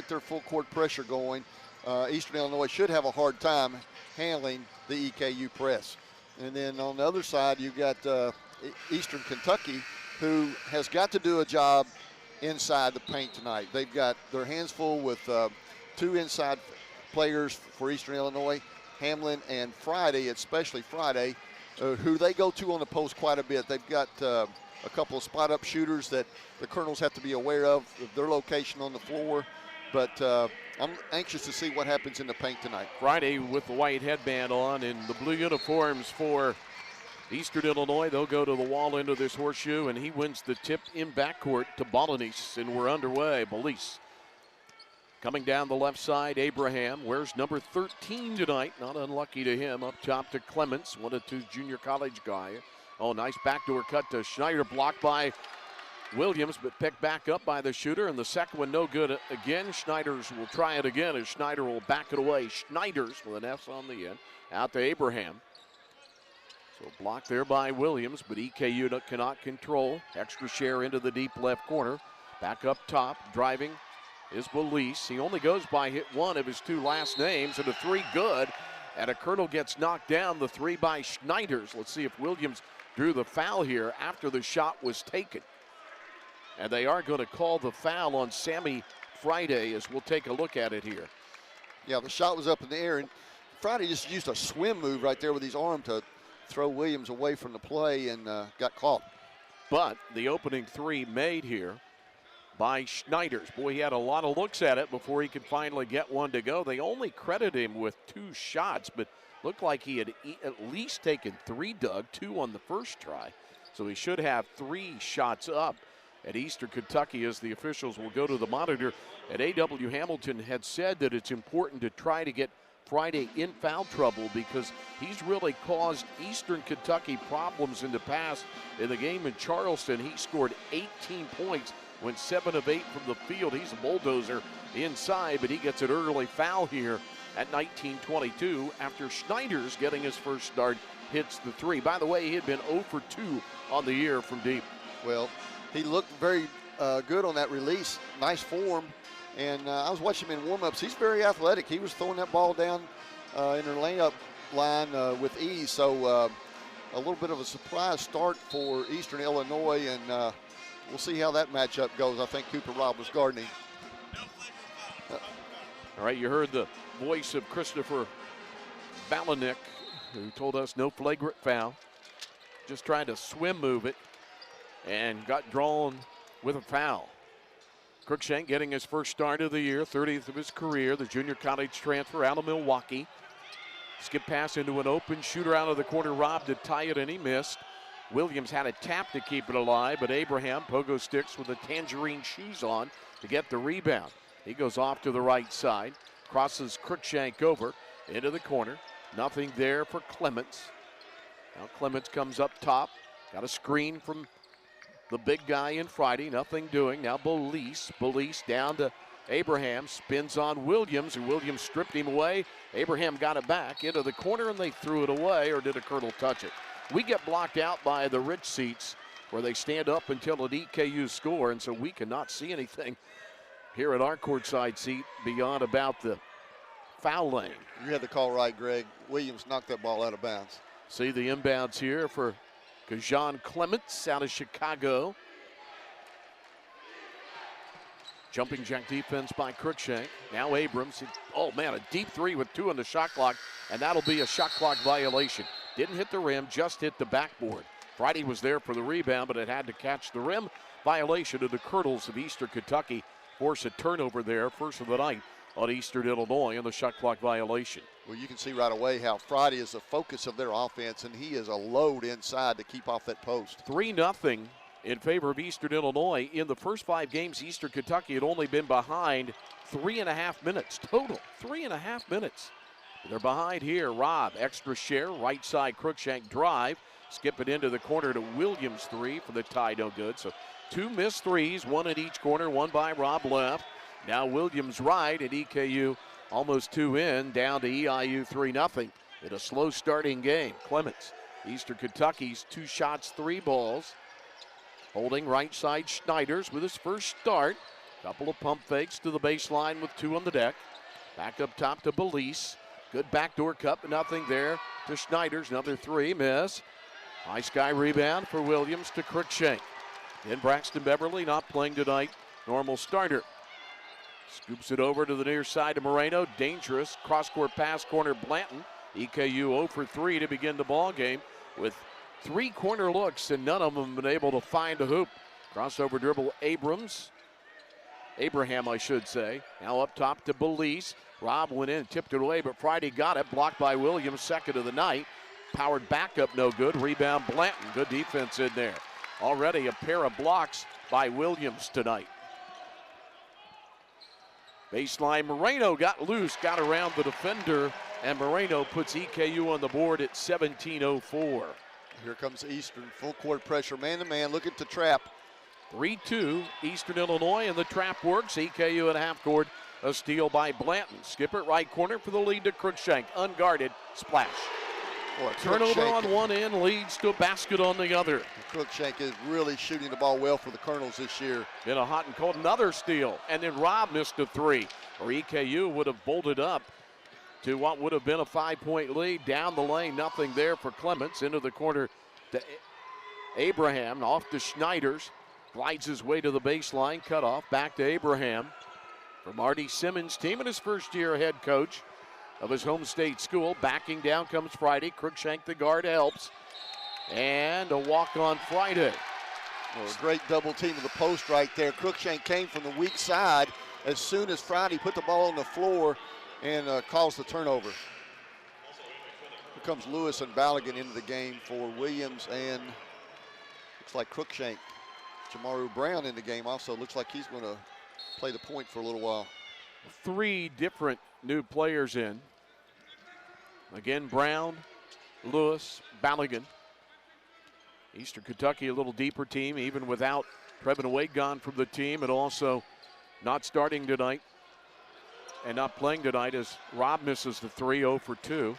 their full court pressure going, Eastern Illinois should have a hard time handling the EKU press. And then on the other side, you've got Eastern Kentucky, who has got to do a job inside the paint tonight. They've got their hands full with two inside players for Eastern Illinois, Hamlin and Friday, especially Friday, who they go to on the post quite a bit. They've got a couple of spot-up shooters that the Colonels have to be aware of their location on the floor. But I'm anxious to see what happens in the paint tonight. Friday with the white headband on and the blue uniforms for Eastern Illinois. They'll go to the wall into this horseshoe, and he wins the tip in backcourt to Balanis, and we're underway. Belize coming down the left side. Abraham wears number 13 tonight. Not unlucky to him. Up top to Clements, 1-2 junior college guy. Oh, nice backdoor cut to Schneider, blocked by Williams, but picked back up by the shooter, and the second one no good again. Schneiders will try it again, as Schneider will back it away. Schneiders with an S on the end. Out to Abraham. So blocked there by Williams, but EKU cannot control. Extra share into the deep left corner. Back up top, driving is Belize. He only goes by hit one of his two last names, and a three good. And a Colonel gets knocked down, the three by Schneiders. Let's see if Williams drew the foul here after the shot was taken. And they are going to call the foul on Sammy Friday, as we'll take a look at it here. Yeah, the shot was up in the air, and Friday just used a swim move right there with his arm to throw Williams away from the play, and got caught. But the opening three made here by Schneiders. Boy, he had a lot of looks at it before he could finally get one to go. They only credit him with two shots, but looked like he had at least taken three, Doug, two on the first try. So he should have three shots up at Eastern Kentucky, as the officials will go to the monitor. And A.W. Hamilton had said that it's important to try to get Friday in foul trouble, because he's really caused Eastern Kentucky problems in the past. In the game in Charleston, he scored 18 points, went 7 of 8 from the field. He's a bulldozer inside, but he gets an early foul here at 19:22 after Schneiders, getting his first start, hits the three. By the way, he had been 0 for 2 on the year from deep. Well, he looked very good on that release. Nice form. And I was watching him in warm-ups. He's very athletic. He was throwing that ball down in the layup line with ease. So a little bit of a surprise start for Eastern Illinois, and we'll see how that matchup goes. I think Cooper Robb was guarding him. All right, you heard the voice of Christopher Balanik, who told us no flagrant foul. Just trying to swim move it, and got drawn with a foul. Cruikshank getting his first start of the year, 30th of his career, the junior college transfer out of Milwaukee. Skip pass into an open shooter out of the corner, Robb to tie it, and he missed. Williams had a tap to keep it alive, but Abraham pogo sticks with the tangerine shoes on to get the rebound. He goes off to the right side, crosses Cruikshank over into the corner. Nothing there for Clements. Now Clements comes up top, got a screen from the big guy in Friday, nothing doing. Now Belize down to Abraham, spins on Williams, and Williams stripped him away. Abraham got it back into the corner, and they threw it away, or did a Colonel touch it? We get blocked out by the rich seats, where they stand up until an EKU score, and so we cannot see anything here at our courtside seat beyond about the foul lane. You had the call right, Greg. Williams knocked that ball out of bounds. See the inbounds here for Kajan Clements out of Chicago. Jumping jack defense by Cruikshank. Now Abrams. Oh, man, a deep three with 2 on the shot clock, and that'll be a shot clock violation. Didn't hit the rim, just hit the backboard. Friday was there for the rebound, but it had to catch the rim. Violation of the Colonels of Eastern Kentucky. Force a turnover there, first of the night on Eastern Illinois, on the shot clock violation. Well, you can see right away how Friday is the focus of their offense, and he is a load inside to keep off that post. 3-0 in favor of Eastern Illinois. In the first 5 games, Eastern Kentucky had only been behind 3.5 minutes total. 3.5 minutes. They're behind here. Robb, extra share, right side Cruikshank drive. Skip it into the corner to Williams, 3 for the tie, no good. So 2 missed threes, 1 in each corner, 1 by Robb left. Now Williams right at EKU, almost 2 in, down to EIU 3-0 in a slow starting game. Clements, Eastern Kentucky's 2 shots, 3 balls. Holding right side Schneiders with his first start. Couple of pump fakes to the baseline with 2 on the deck. Back up top to Belize. Good backdoor cut, but nothing there to Schneider's. Another 3, miss. High sky rebound for Williams to Cruikshank. Then Braxton Beverly not playing tonight. Normal starter. Scoops it over to the near side to Moreno. Dangerous cross-court pass, corner Blanton. EKU 0 for 3 to begin the ball game with 3 corner looks, and none of them have been able to find a hoop. Crossover dribble Abraham, I should say. Now up top to Belize. Rob went in, tipped it away, but Friday got it. Blocked by Williams, second of the night. Powered back up, no good. Rebound Blanton. Good defense in there. Already a pair of blocks by Williams tonight. Baseline, Moreno got loose, got around the defender, and Moreno puts EKU on the board at 17:04. Here comes Eastern, full court pressure, man-to-man, looking to trap. 3-2, Eastern Illinois, and the trap works. EKU at half court, a steal by Blanton. Skip it right corner for the lead to Cruikshank. Unguarded, splash. Boy, Turnover on one end leads to a basket on the other. Cruikshank is really shooting the ball well for the Colonels this year. Been a hot and cold, another steal. And then Rob missed a 3, or EKU would have bolted up to what would have been a 5-point lead. Down the lane, nothing there for Clements. Into the corner to Abraham, off to Schneider's. Glides his way to the baseline, cut off, back to Abraham. For Marty Simmons' team in his first year head coach of his home state school. Backing down comes Friday. Cruikshank, the guard, helps. And a walk on Friday. Well, a great double team of the post right there. Cruikshank came from the weak side as soon as Friday put the ball on the floor and caused the turnover. Here comes Lewis and Balogun into the game for Williams, and looks like Cruikshank. Jamaru Brown in the game also. Looks like he's going to play the point for a little while. 3 different new players in. Again, Brown, Lewis, Balogun. Eastern Kentucky, a little deeper team, even without Trevin Wade gone from the team, and also not starting tonight and not playing tonight as Rob misses the 3, 0 for 2.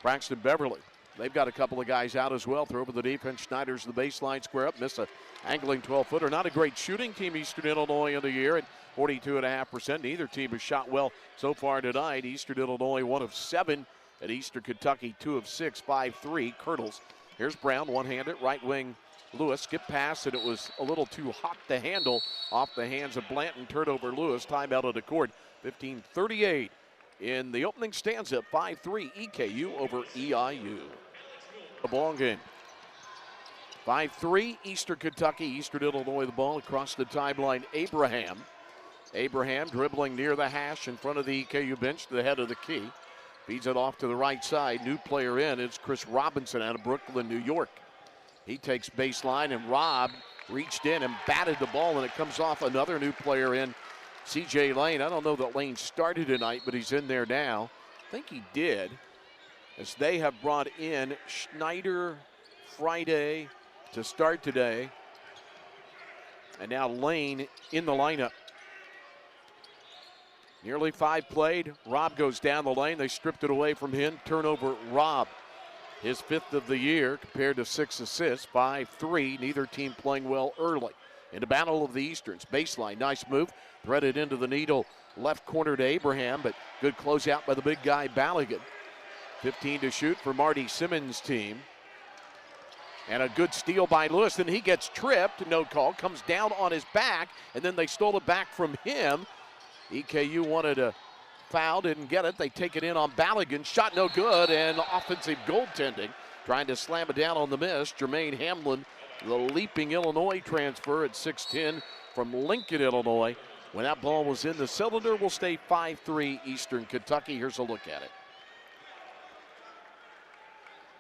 Braxton Beverly. They've got a couple of guys out as well. Throw over the defense. Schneider's the baseline, square up, miss a angling 12-footer. Not a great shooting team, Eastern Illinois, in the year at 42.5%. Neither team has shot well so far tonight. Eastern Illinois 1 of 7 at Eastern Kentucky 2 of 6, 5-3. Colonels. Here's Brown, one-handed, right wing. Lewis, skip pass, and it was a little too hot to handle off the hands of Blanton. Turnover Lewis, timeout of the court. 15:38 in the opening stanza. 5-3 EKU over EIU. The ball game. 5-3 Eastern Kentucky. Eastern Illinois the ball across the timeline. Abraham dribbling near the hash in front of the EKU bench to the head of the key. Feeds it off to the right side. New player in. It's Chris Robinson out of Brooklyn, New York. He takes baseline, and Rob reached in and batted the ball, and it comes off. Another new player in, CJ Lane. I don't know that Lane started tonight, but he's in there now. I think he did, as they have brought in Schneider Friday to start today. And now Lane in the lineup. Nearly 5 played. Rob goes down the lane. They stripped it away from him. Turnover, Rob. His 5th of the year compared to 6 assists. 5-3. Neither team playing well early. In the battle of the Easterns. Baseline, nice move. Threaded into the needle. Left corner to Abraham, but good closeout by the big guy, Balogun. 15 to shoot for Marty Simmons' team. And a good steal by Lewis. Then he gets tripped. No call. Comes down on his back, and then they stole it back from him. EKU wanted a foul, didn't get it. They take it in on Balogun. Shot no good, and offensive goaltending. Trying to slam it down on the miss. Jermaine Hamlin, the leaping Illinois transfer at 6'10" from Lincoln, Illinois. When that ball was in the cylinder, will stay 5-3 Eastern Kentucky. Here's a look at it.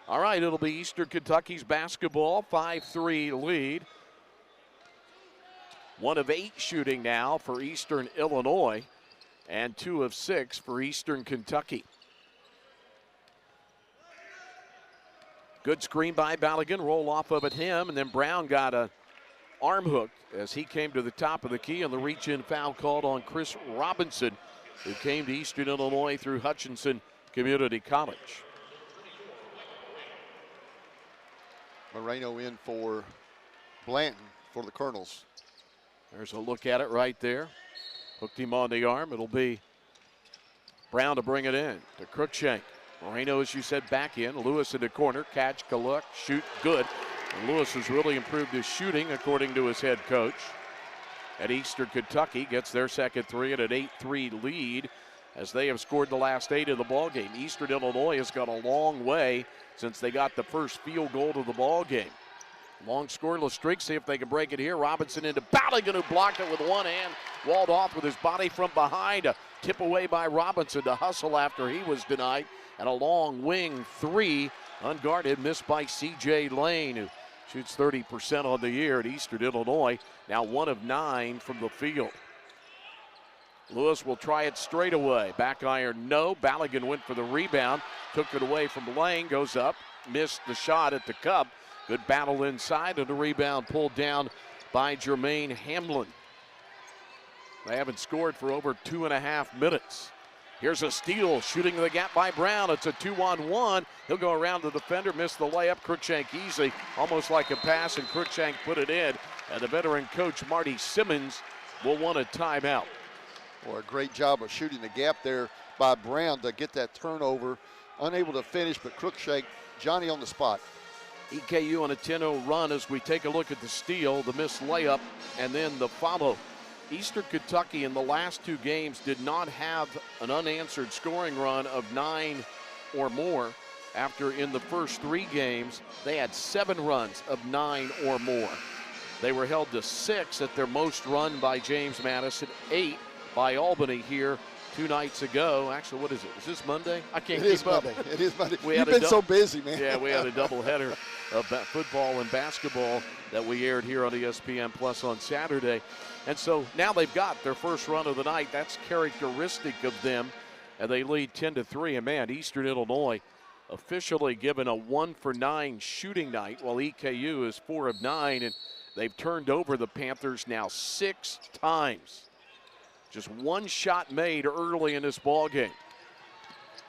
All right, it'll be Eastern Kentucky's basketball, 5-3 lead. 1 of 8 shooting now for Eastern Illinois, and 2 of 6 for Eastern Kentucky. Good screen by Balogun, roll off of it him, and then Brown got a arm hook as he came to the top of the key, and the reach-in foul called on Chris Robinson, who came to Eastern Illinois through Hutchinson Community College. Moreno in for Blanton for the Colonels. There's a look at it right there. Hooked him on the arm. It'll be Brown to bring it in to Cruikshank. Moreno, as you said, back in. Lewis in the corner. Catch, look, shoot, good. And Lewis has really improved his shooting, according to his head coach. At Eastern Kentucky gets their second three at an 8-3 lead as they have scored the last 8 of the ball game. Eastern Illinois has gone a long way since they got the first field goal to the ball game. Long scoreless streak. See if they can break it here. Robinson into Balogun, who blocked it with one hand. Walled off with his body from behind. A tip away by Robinson to hustle after he was denied. And a long wing three, unguarded, missed by C.J. Lane, who shoots 30% on the year at Eastern Illinois. Now 1 of 9 from the field. Lewis will try it straight away. Back iron, no. Balogun went for the rebound. Took it away from Lane. Goes up. Missed the shot at the cup. Good battle inside, and the rebound pulled down by Jermaine Hamlin. They haven't scored for over 2.5 minutes. Here's a steal, shooting the gap by Brown. It's a 2-on-1. He'll go around the defender, miss the layup. Cruikshank easy, almost like a pass, and Cruikshank put it in. And the veteran coach, Marty Simmons, will want a timeout. Well, a great job of shooting the gap there by Brown to get that turnover. Unable to finish, but Cruikshank, Johnny on the spot. EKU on a 10-0 run as we take a look at the steal, the missed layup, and then the follow. Eastern Kentucky in the last 2 games did not have an unanswered scoring run of 9 or more. After in the first 3 games, they had 7 runs of 9 or more. They were held to 6 at their most run by James Madison, 8 by Albany here 2 nights ago. Actually, what is it? Is this Monday? I can't keep up. It is Monday. You've been so busy, man. Yeah, we had a doubleheader of football and basketball that we aired here on ESPN Plus on Saturday. And so now they've got their first run of the night. That's characteristic of them. And they lead 10-3. And man, Eastern Illinois officially given a 1 for 9 shooting night, while EKU is 4 of 9. And they've turned over the Panthers now 6 times. Just 1 shot made early in this ball game.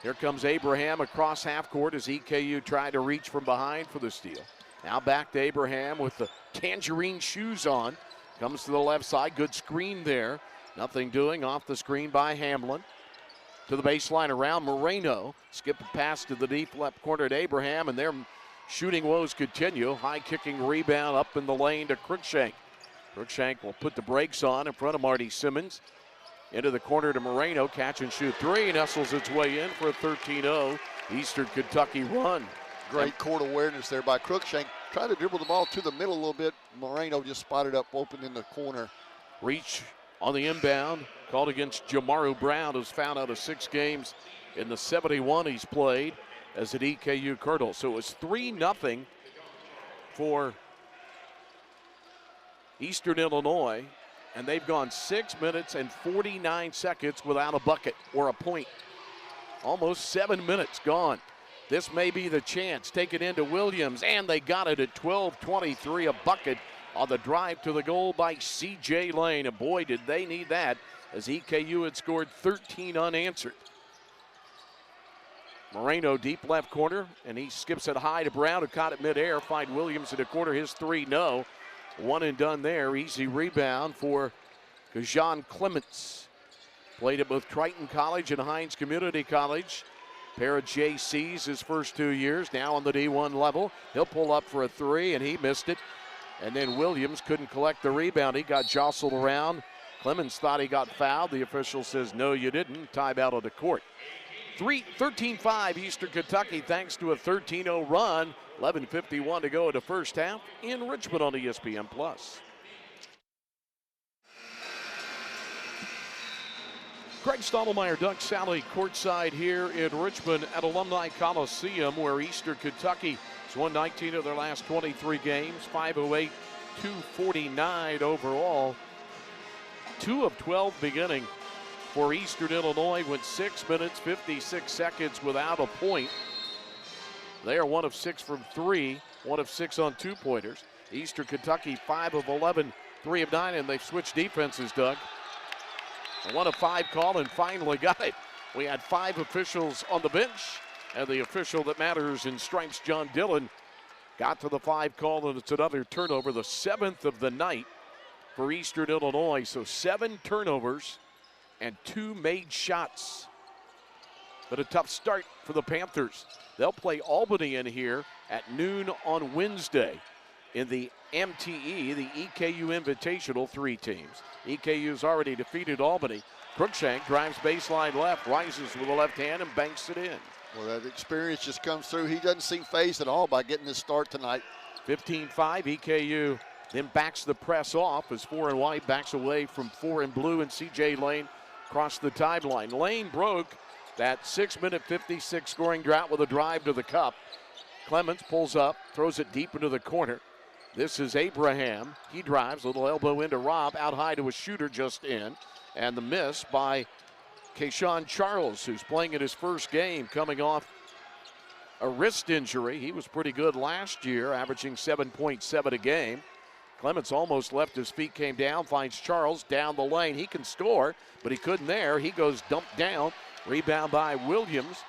Here comes Abraham across half court as EKU tried to reach from behind for the steal. Now back to Abraham with the tangerine shoes on. Comes to the left side, good screen there. Nothing doing, off the screen by Hamlin. To the baseline around Moreno. Skip a pass to the deep left corner to Abraham, and their shooting woes continue. High kicking rebound up in the lane to Cruikshank. Cruikshank will put the brakes on in front of Marty Simmons. Into the corner to Moreno, catch and shoot 3, nestles its way in for a 13-0 Eastern Kentucky run. Great court awareness there by Cruikshank. Tried to dribble the ball to the middle a little bit. Moreno just spotted up open in the corner. Reach on the inbound, called against Jamaru Brown, who's found out of 6 games in the 71 he's played as an EKU Colonel. So it was 3-0 for Eastern Illinois. And they've gone 6 minutes and 49 seconds without a bucket or a point. Almost 7 minutes gone. This may be the chance. Take it into Williams, and they got it at 12:23, a bucket on the drive to the goal by C.J. Lane. And boy, did they need that, as EKU had scored 13 unanswered. Moreno deep left corner, and he skips it high to Brown, who caught it midair. Find Williams in the corner, his 3, no. 1 and done there. Easy rebound for Kajan Clements. Played at both Triton College and Hines Community College. Pair of JCs his first 2 years, now on the D1 level. He'll pull up for a 3, and he missed it. And then Williams couldn't collect the rebound. He got jostled around. Clemens thought he got fouled. The official says, no, you didn't. Timeout on the court. 13-5 Eastern Kentucky, thanks to a 13-0 run. 11:51 to go in the first half in Richmond on ESPN+. Craig Stottlemyre, Doug Sally courtside here in Richmond at Alumni Coliseum, where Eastern Kentucky has won 19 of their last 23 games, 508, 249 overall. 2 of 12 beginning for Eastern Illinois, went 6 minutes, 56 seconds without a point. They are 1 of 6 from 3, 1 of 6 on 2-pointers. Eastern Kentucky 5 of 11, 3 of 9, and they've switched defenses, Doug. A 1 of 5 call and finally got it. We had 5 officials on the bench, and the official that matters in stripes, John Dillon, got to the 5 call, and it's another turnover, the 7th of the night for Eastern Illinois. So 7 turnovers and 2 made shots. But a tough start for the Panthers. They'll play Albany in here at noon on Wednesday in the MTE, the EKU Invitational, 3 teams. EKU's already defeated Albany. Cruikshank drives baseline left, rises with the left hand and banks it in. Well, that experience just comes through. He doesn't seem phased at all by getting this start tonight. 15-5, EKU then backs the press off as 4 and white backs away from 4 and blue, and C.J. Lane crossed the timeline. Lane broke that 6-minute 56 scoring drought with a drive to the cup. Clemens pulls up, throws it deep into the corner. This is Abraham. He drives, little elbow into Robb, out high to a shooter just in. And the miss by Kayshawn Charles, who's playing in his first game, coming off a wrist injury. He was pretty good last year, averaging 7.7 a game. Clements almost left his feet, came down, finds Charles down the lane. He can score, but he couldn't there. He goes dumped down. Rebound by Williams.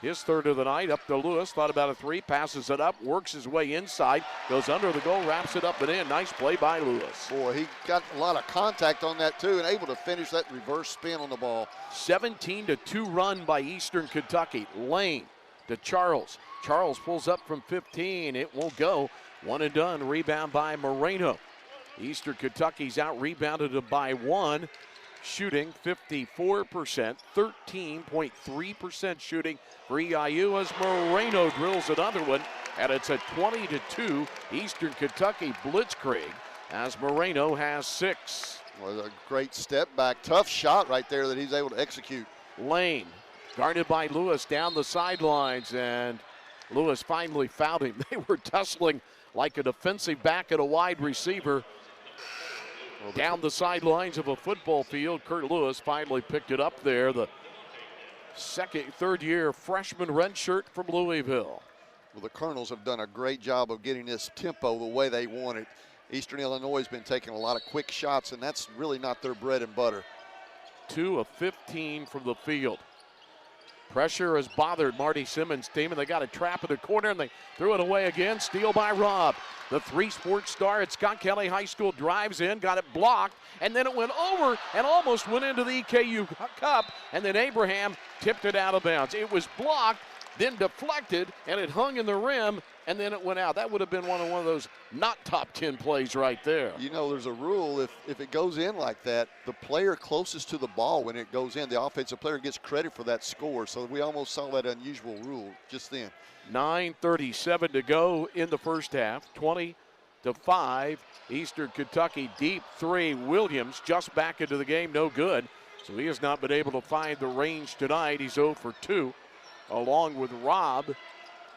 His third of the night, up to Lewis. Thought about a 3, passes it up, works his way inside, goes under the goal, wraps it up and in. Nice play by Lewis. Boy, he got a lot of contact on that too and able to finish that reverse spin on the ball. 17-2 run by Eastern Kentucky. Lane to Charles. Charles pulls up from 15. It won't go. 1 and done. Rebound by Moreno. Eastern Kentucky's out rebounded by 1. Shooting 54%, 13.3% shooting for EIU as Moreno drills another one, and it's a 20-2 Eastern Kentucky blitzkrieg as Moreno has 6. Well, a great step back, tough shot right there that he's able to execute. Lane guarded by Lewis down the sidelines, and Lewis finally fouled him. They were tussling like a defensive back and a wide receiver. Down the sidelines of a football field, Kurt Lewis finally picked it up there. The third-year freshman redshirt from Louisville. Well, the Colonels have done a great job of getting this tempo the way they want it. Eastern Illinois has been taking a lot of quick shots, and that's really not their bread and butter. 2 of 15 from the field. Pressure has bothered Marty Simmons' team, and they got a trap in the corner, and they threw it away again. Steal by Robb. The 3-sport star at Scott Kelly High School drives in, got it blocked, and then it went over and almost went into the EKU Cup, and then Abraham tipped it out of bounds. It was blocked, then deflected, and it hung in the rim, and then it went out. That would have been one of those not top 10 plays right there. You know, there's a rule, if it goes in like that, the player closest to the ball when it goes in, the offensive player gets credit for that score. So we almost saw that unusual rule just then. 9:37 to go in the first half. 20-5. Eastern Kentucky deep 3. Williams just back into the game, no good. So he has not been able to find the range tonight. He's 0 for 2, along with Robb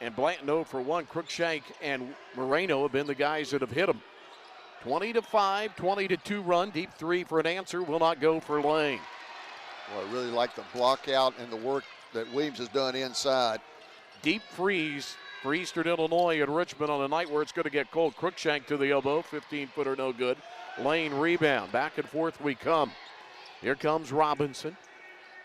and Blanton 0 for 1. Cruikshank and Moreno have been the guys that have hit him. 20-5, 20-2 run. Deep 3 for an answer. Will not go for Lane. Well, I really like the block out and the work that Williams has done inside. Deep freeze for Eastern Illinois and Richmond on a night where it's going to get cold. Cruikshank to the elbow. 15-footer no good. Lane rebound. Back and forth we come. Here comes Robinson.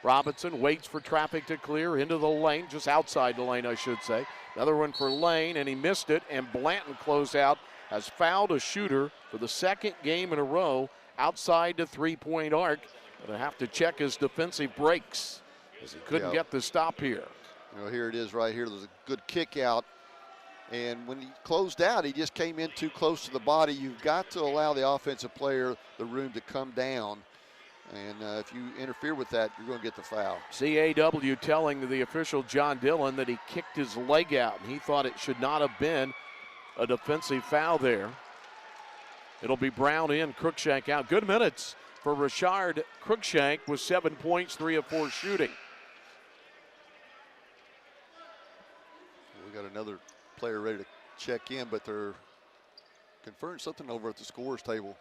Robinson waits for traffic to clear into the lane, just outside the lane, I should say. Another one for Lane, and he missed it, and Blanton closed out, has fouled a shooter for the second game in a row outside the three-point arc. Going to have to check his defensive breaks as he couldn't get the stop here. You know, here it is right here. There's a good kick out. And when he closed out, he just came in too close to the body. You've got to allow the offensive player the room to come down. And if you interfere with that, you're going to get the foul. CAW telling the official John Dillon that he kicked his leg out, and he thought it should not have been a defensive foul there. It'll be Brown in, Cruikshank out. Good minutes for Rashard Cruikshank with 7 points, 3 of 4 shooting. We got another player ready to check in, but they're conferring something over at the scores table.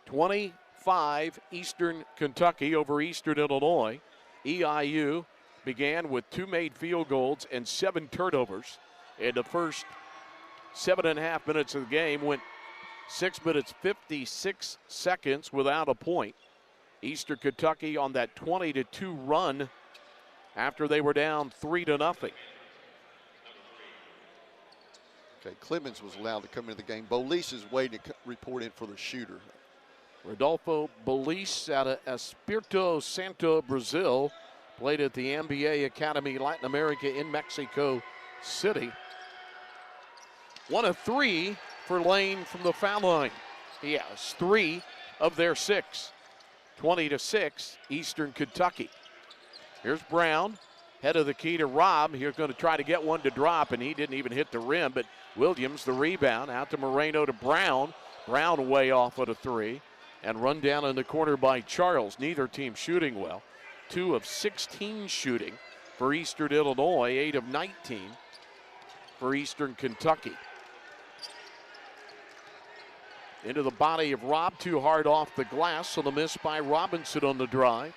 25 Eastern Kentucky over Eastern Illinois. EIU began with 2 made field goals and 7 turnovers. In the first 7.5 minutes of the game, went 6 minutes 56 seconds without a point. Eastern Kentucky on that 20-2 run after they were down 3-0. Okay, Clemens was allowed to come into the game. Bolis is waiting to report in for the shooter. Rodolfo Bolis out of Espírito Santo, Brazil. Played at the MBA Academy Latin America in Mexico City. 1 of 3 for Lane from the foul line. He has 3 of their 6. 20-6, Eastern Kentucky. Here's Brown, head of the key to Robb. He's going to try to get one to drop, and he didn't even hit the rim, but Williams, the rebound, out to Moreno to Brown. Brown way off at a 3, and run down in the corner by Charles. Neither team shooting well. 2 of 16 shooting for Eastern Illinois, 8 of 19 for Eastern Kentucky. Into the body of Robb, too hard off the glass, so the miss by Robinson on the drive.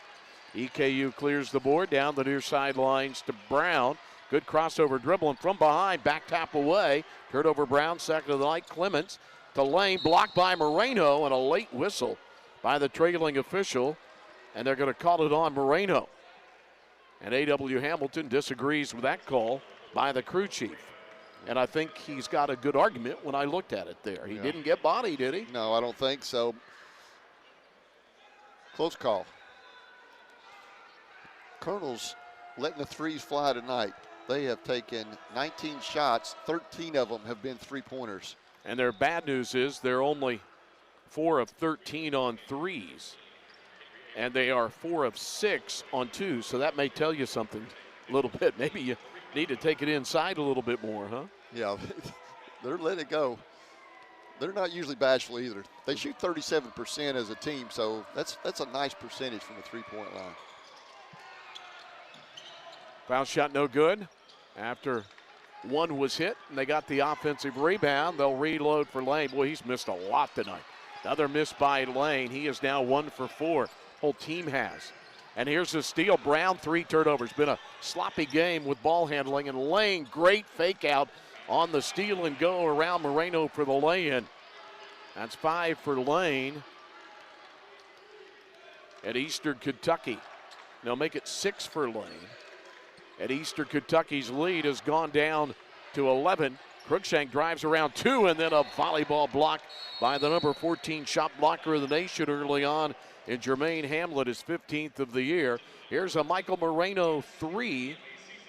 EKU clears the board down the near sidelines to Brown. Good crossover dribbling from behind, back tap away. Turnover Brown, second of the night. Clements to Lane, blocked by Moreno, and a late whistle by the trailing official, and they're going to call it on Moreno. And A.W. Hamilton disagrees with that call by the crew chief. And I think he's got a good argument when I looked at it there. He didn't get bodied, did he? No, I don't think so. Close call. Colonels letting the threes fly tonight. They have taken 19 shots. 13 of them have been three-pointers. And their bad news is they're only 4 of 13 on threes. And they are 4 of 6 on 2. So that may tell you something a little bit. Maybe you need to take it inside a little bit more, huh? Yeah, they're letting it go. They're not usually bashful either. They shoot 37% as a team, so that's a nice percentage from the three-point line. Foul shot no good after one was hit, and they got the offensive rebound. They'll reload for Lane. Boy, he's missed a lot tonight. Another miss by Lane. He is now 1 for 4. Whole team has. And here's the steal. Brown, 3 turnovers. Been a sloppy game with ball handling, and Lane, great fake out on the steal and go around Moreno for the lay-in. That's 5 for Lane at Eastern Kentucky. They'll make it 6 for Lane. At Eastern Kentucky's lead has gone down to 11. Cruikshank drives around 2, and then a volleyball block by the number 14 shot blocker of the nation early on in Jermaine Hamlet, his 15th of the year. Here's a Michael Moreno 3.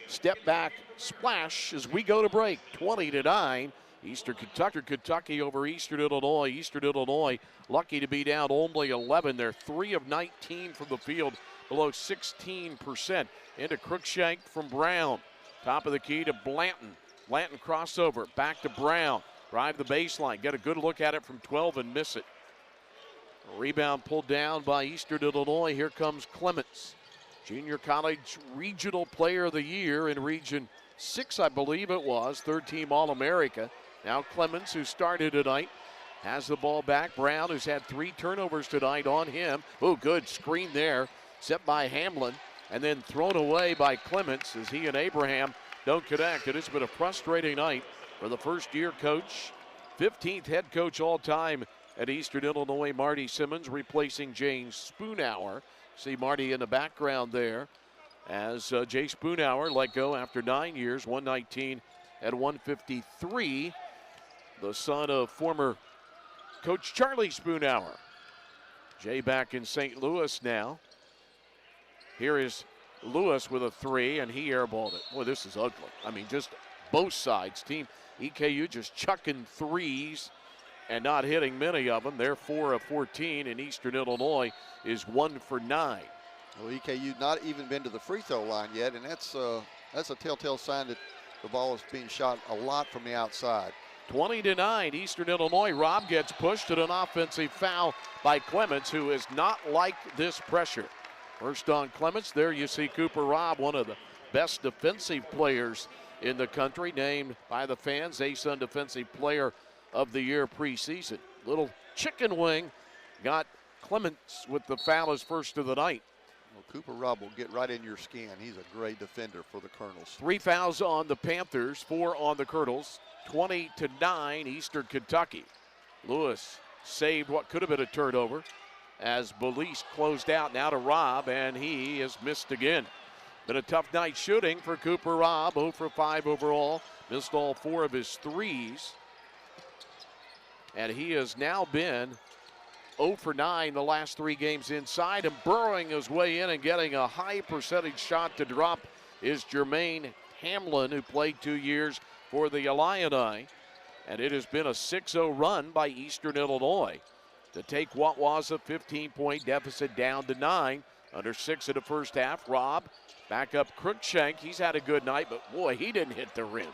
Step back splash as we go to break. 20-9. Eastern Kentucky over Eastern Illinois. Eastern Illinois lucky to be down only 11. They're 3 of 19 from the field, below 16%. Into Cruikshank from Brown. Top of the key to Blanton. Blanton crossover, back to Brown. Drive the baseline, get a good look at it from 12 and miss it. A rebound pulled down by Eastern Illinois. Here comes Clements. Junior College Regional Player of the Year in Region 6, I believe it was. Third-team All-America. Now Clements, who started tonight, has the ball back. Brown, who's had 3 turnovers tonight on him. Oh, good screen there, set by Hamlin, and then thrown away by Clements as he and Abraham don't connect. It has been a frustrating night for the first-year coach, 15th head coach all-time at Eastern Illinois, Marty Simmons, replacing James Spoonhour. See Marty in the background there as Jay Spoonhour let go after 9 years, 119 at 153. The son of former coach Charlie Spoonhour. Jay back in St. Louis now. Here is Lewis with a 3, and he airballed it. Boy, this is ugly. I mean, just both sides. Team EKU just chucking threes and not hitting many of them. They're 4 of 14, and Eastern Illinois is 1 for 9. Well, EKU not even been to the free throw line yet, and that's a telltale sign that the ball is being shot a lot from the outside. 20-9, Eastern Illinois. Robb gets pushed at an offensive foul by Clements, who is not like this pressure. First on Clements, there you see Cooper Robb, one of the best defensive players in the country, named by the fans ASUN Defensive Player of the Year preseason. Little chicken wing got Clements with the foul, his first of the night. Well, Cooper Robb will get right in your skin. He's a great defender for the Colonels. 3 fouls on the Panthers, 4 on the Colonels. 20-9, Eastern Kentucky. Lewis saved what could have been a turnover as Bolis closed out now to Robb, and he is missed again. Been a tough night shooting for Cooper Robb, 0 for 5 overall. Missed all 4 of his threes. And he has now been 0 for 9 the last 3 games inside, and burrowing his way in and getting a high percentage shot to drop is Jermaine Hamlin, who played 2 years for the Illini. And it has been a 6-0 run by Eastern Illinois to take what was a 15-point deficit down to 9. Under 6 in the first half. Robb back up Cruikshank. He's had a good night, but boy, he didn't hit the rim.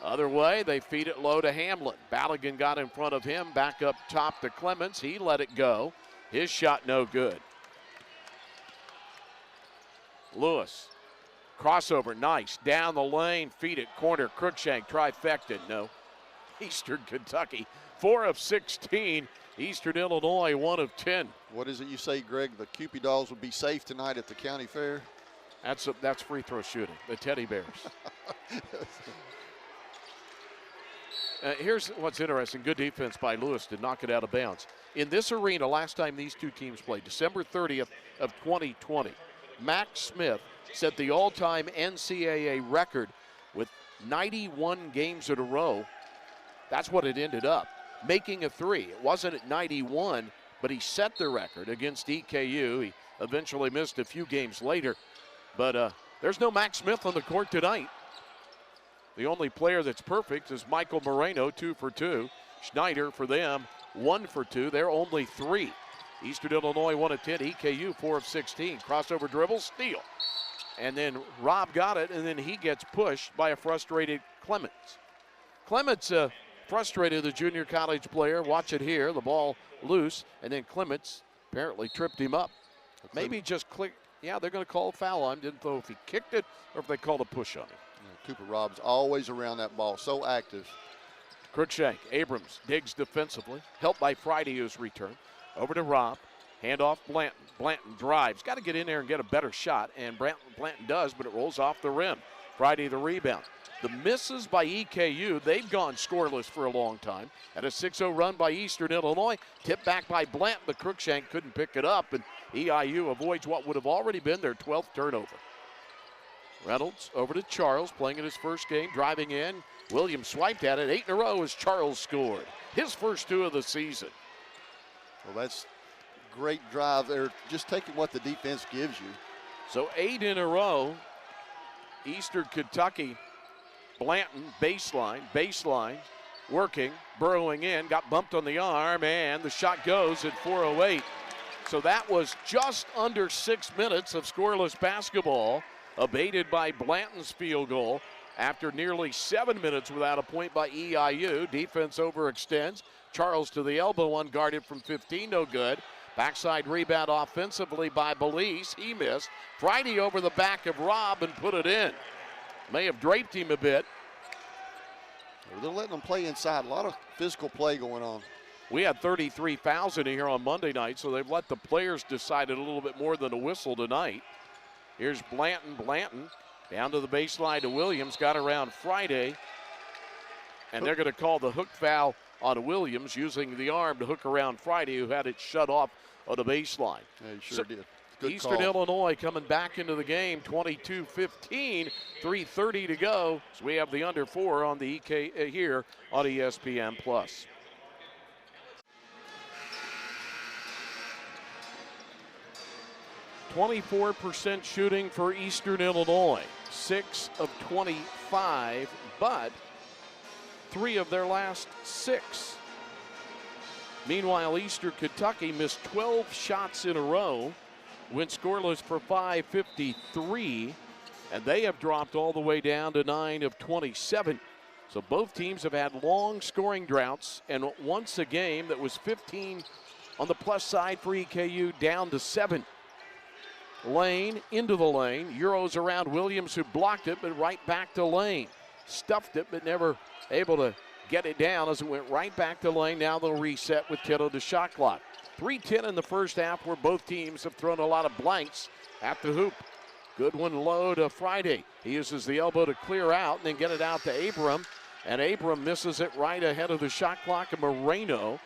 Other way, they feed it low to Hamlin. Balogun got in front of him, back up top to Clements. He let it go. His shot no good. Lewis, crossover, nice. Down the lane, feed it, corner, Cruikshank, trifecta, no. Eastern Kentucky, 4 of 16. Eastern Illinois, 1 of 10. What is it you say, Greg? The Cupid Dolls would be safe tonight at the county fair? That's free throw shooting, the Teddy Bears. Here's what's interesting. Good defense by Lewis to knock it out of bounds. In this arena, last time these two teams played, December 30th of 2020, Max Smith set the all-time NCAA record with 91 games in a row. That's what it ended up, making a 3. It wasn't at 91, but he set the record against EKU. He eventually missed a few games later, but there's no Max Smith on the court tonight. The only player that's perfect is Michael Moreno, 2 for 2. Schneider for them, 1 for 2. They're only 3. Eastern Illinois 1 of 10. EKU 4 of 16. Crossover dribble, steal. And then Robb got it, and then he gets pushed by a frustrated Clements. Clements frustrated the junior college player. Watch it here. The ball loose, and then Clements apparently tripped him up. Maybe just click. Yeah, they're going to call a foul on him. Didn't know if he kicked it or if they called a push on him. Cooper Robb's always around that ball, so active. Cruikshank, Abrams digs defensively, helped by Friday, who's returned. Over to Robb, handoff Blanton. Blanton drives, got to get in there and get a better shot, and Blanton does, but it rolls off the rim. Friday the rebound. The misses by EKU, they've gone scoreless for a long time. And a 6-0 run by Eastern Illinois, tipped back by Blanton, but Cruikshank couldn't pick it up, and EIU avoids what would have already been their 12th turnover. Reynolds over to Charles, playing in his first game, driving in. Williams swiped at it 8 in a row as Charles scored. His first 2 of the season. Well, that's great drive there, just taking what the defense gives you. So 8 in a row. Eastern Kentucky, Blanton, baseline, working, burrowing in, got bumped on the arm, and the shot goes at 4:08. So that was just under 6 minutes of scoreless basketball, abated by Blanton's field goal after nearly 7 minutes without a point by EIU. Defense overextends. Charles to the elbow, unguarded from 15, no good. Backside rebound offensively by Belize, he missed. Friday over the back of Robb and put it in. May have draped him a bit. They're letting them play inside. A lot of physical play going on. We had 33,000 here on Monday night, so they've let the players decide it a little bit more than a whistle tonight. Here's Blanton down to the baseline to Williams, got around Friday, and they're going to call the hook foul on Williams, using the arm to hook around Friday, who had it shut off on the baseline. Yeah, he sure did. Good Eastern call. Illinois coming back into the game, 22-15, 3:30 to go. So we have the under 4 on the EK here on ESPN+. 24% shooting for Eastern Illinois, 6 of 25, but 3 of their last 6. Meanwhile, Eastern Kentucky missed 12 shots in a row, went scoreless for 5:53, and they have dropped all the way down to 9 of 27. So both teams have had long scoring droughts, and once a game that was 15 on the plus side for EKU down to 7. Lane into the lane, Euros around Williams, who blocked it, but right back to Lane. Stuffed it, but never able to get it down as it went right back to Lane. Now they'll reset with 10 on the shot clock. 3:10 in the first half, where both teams have thrown a lot of blanks at the hoop. Good one low to Friday. He uses the elbow to clear out and then get it out to Abram. And Abram misses it right ahead of the shot clock, and Moreno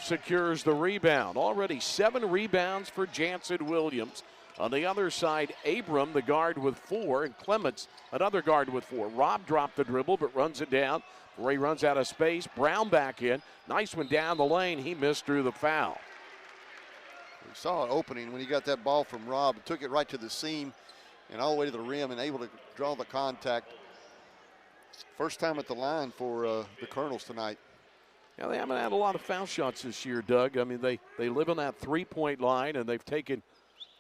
secures the rebound. Already 7 rebounds for Jansen Williams. On the other side, Abram, the guard with 4, and Clements, another guard with 4. Robb dropped the dribble, but runs it down before he runs out of space. Brown back in. Nice one down the lane. He missed through the foul. We saw an opening when he got that ball from Robb. Took it right to the seam and all the way to the rim and able to draw the contact. First time at the line for the Colonels tonight. Yeah, they haven't had a lot of foul shots this year, Doug. I mean, they live on that three-point line, and they've taken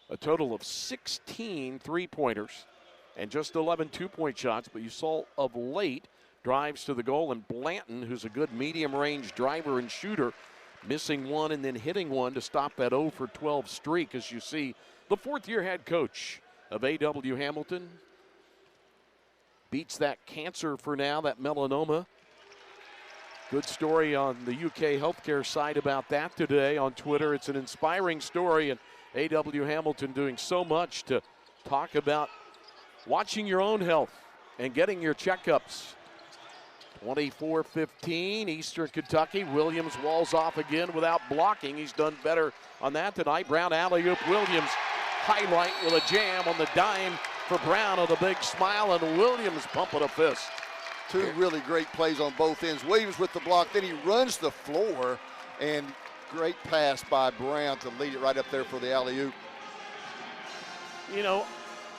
a total of 16 three-pointers and just 11 two-point shots. But you saw of late drives to the goal, and Blanton, who's a good medium-range driver and shooter, missing one and then hitting one to stop that 0 for 12 streak. As you see, the fourth-year head coach of A.W. Hamilton beats that cancer for now, that melanoma. Good story on the UK healthcare side about that today on Twitter. It's an inspiring story, and A.W. Hamilton doing so much to talk about watching your own health and getting your checkups. 24-15, Eastern Kentucky. Williams walls off again without blocking. He's done better on that tonight. Brown alley-oop. Williams highlight with a jam on the dime for Brown with a big smile, and Williams pumping a fist. Two really great plays on both ends. Williams with the block, then he runs the floor, and great pass by Brown to lead it right up there for the alley-oop. You know,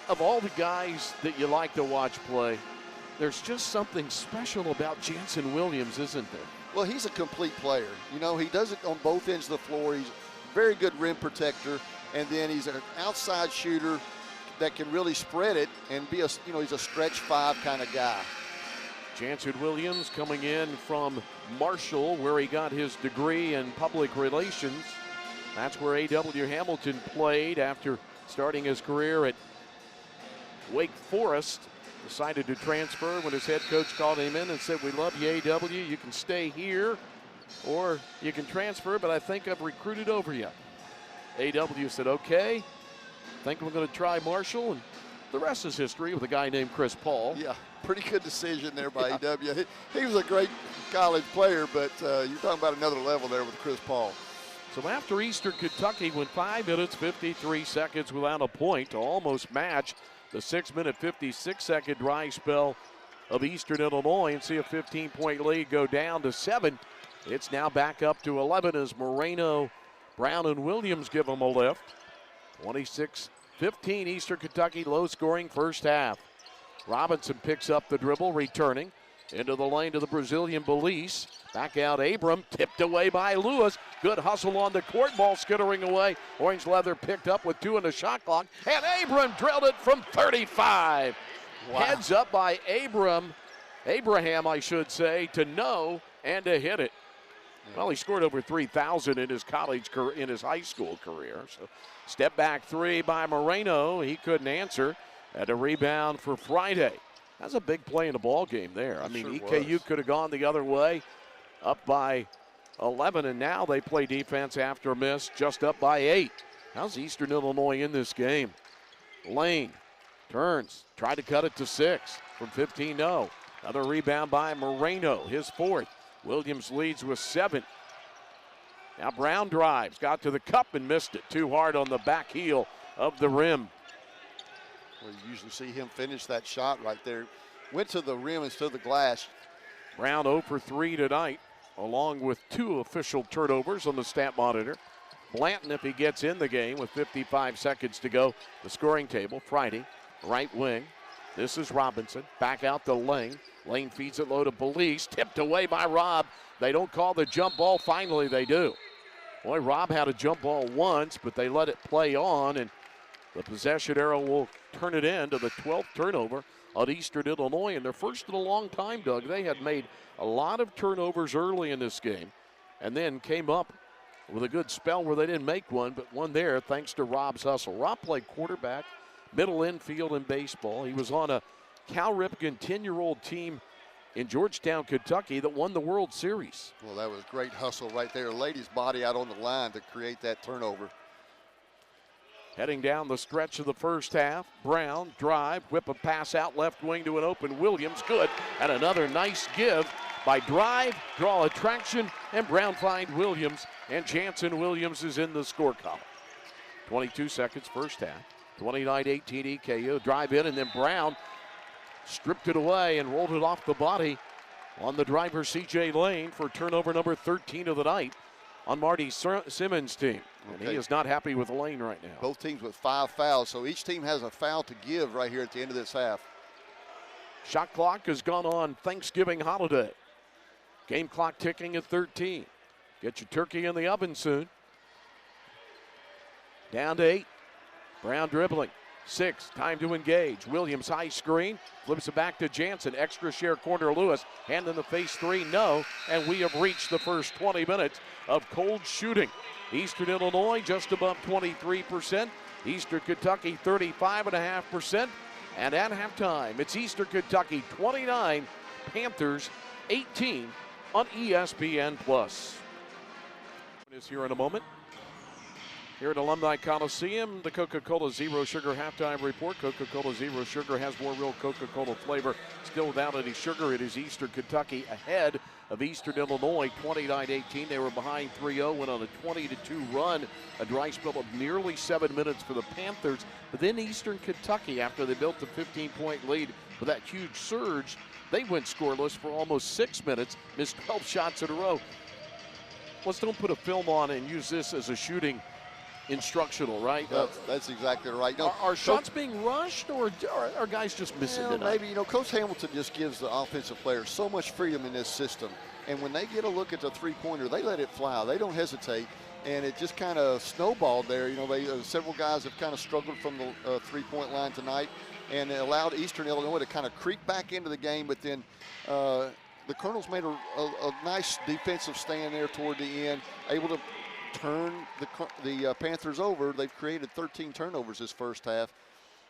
of all the guys that you like to watch play, there's just something special about Jansen Williams, isn't there? Well, he's a complete player. You know, he does it on both ends of the floor. He's a very good rim protector, and then he's an outside shooter that can really spread it and be he's a stretch 5 kind of guy. Jansen Williams coming in from Marshall, where he got his degree in public relations. That's where A.W. Hamilton played after starting his career at Wake Forest. Decided to transfer when his head coach called him in and said, "We love you, A.W. You can stay here or you can transfer, but I think I've recruited over you." A.W. said, "Okay, think we're going to try Marshall," and the rest is history with a guy named Chris Paul. Yeah, pretty good decision there by A.W. He was a great college player, but you're talking about another level there with Chris Paul. So after Eastern Kentucky went 5 minutes, 53 seconds without a point to almost match the 6-minute, 56-second dry spell of Eastern Illinois and see a 15-point lead go down to 7. It's now back up to 11 as Moreno, Brown, and Williams give them a lift. 26-15 Eastern Kentucky, low-scoring first half. Robinson picks up the dribble, returning into the lane to the Brazilian Belize. Back out Abram, tipped away by Lewis. Good hustle on the court, ball skittering away. Orange Leather picked up with 2 in the shot clock, and Abram drilled it from 35. Wow. Heads up by Abraham, I should say, to know and to hit it. Yeah. Well, he scored over 3,000 in his high school career. So step back 3 by Moreno. He couldn't answer. Had a rebound for Friday. That's a big play in the ball game there. I mean, sure EKU could have gone the other way, up by 11, and now they play defense after a miss, just up by 8. How's Eastern Illinois in this game? Lane turns, tried to cut it to 6 from 15, no. Another rebound by Moreno, his 4th. Williams leads with 7. Now Brown drives, got to the cup and missed it. Too hard on the back heel of the rim. Well, you usually see him finish that shot right there. Went to the rim instead of the glass. Brown 0 for 3 tonight, along with 2 official turnovers on the stat monitor. Blanton, if he gets in the game with 55 seconds to go, the scoring table, Friday, right wing. This is Robinson, back out to Lane. Lane feeds it low to Belize, tipped away by Robb. They don't call the jump ball, finally they do. Boy, Robb had a jump ball once, but they let it play on, and the possession arrow will turn it into the 12th turnover on Eastern Illinois, and their first in a long time, Doug. They had made a lot of turnovers early in this game and then came up with a good spell where they didn't make one, but one there thanks to Robb's hustle. Robb played quarterback, middle infield in baseball. He was on a Cal Ripken 10-year-old team in Georgetown, Kentucky that won the World Series. Well, that was great hustle right there. Laid his body out on the line to create that turnover. Heading down the stretch of the first half, Brown, drive, whip a pass out left wing to an open Williams, good, and another nice give by drive, draw attraction, and Brown find Williams, and Jansen Williams is in the score column. 22 seconds first half. 29-18 EKU. Drive in, and then Brown stripped it away and rolled it off the body on the driver, C.J. Lane, for turnover number 13 of the night on Marty Simmons' team. And he is not happy with Lane right now. Both teams with 5 fouls, so each team has a foul to give right here at the end of this half. Shot clock has gone on Thanksgiving holiday. Game clock ticking at 13. Get your turkey in the oven soon. Down to 8. Brown dribbling. 6. Time to engage. Williams high screen. Flips it back to Jansen. Extra share corner Lewis. Hand in the face 3. No. And we have reached the first 20 minutes of cold shooting. Eastern Illinois just above 23%. Eastern Kentucky 35.5%. And at halftime, it's Eastern Kentucky 29, Panthers 18 on ESPN+. Is here in a moment. Here at Alumni Coliseum, the Coca-Cola Zero Sugar halftime report. Coca-Cola Zero Sugar has more real Coca-Cola flavor. Still without any sugar, it is Eastern Kentucky ahead of Eastern Illinois, 29-18. They were behind 3-0, went on a 20-2 run. A dry spell of nearly 7 minutes for the Panthers. But then Eastern Kentucky, after they built the 15-point lead with that huge surge, they went scoreless for almost 6 minutes, missed 12 shots in a row. Let's don't put a film on and use this as a shooting instructional, right? That's exactly right. No, are shots being rushed, or are guys just missing it? Maybe, Coach Hamilton just gives the offensive players so much freedom in this system. And when they get a look at the three-pointer, they let it fly. They don't hesitate. And it just kind of snowballed there. Several guys have kind of struggled from the three-point line tonight, and it allowed Eastern Illinois to kind of creep back into the game. But then the Colonels made a nice defensive stand there toward the end, able to turn the Panthers over. They've created 13 turnovers this first half.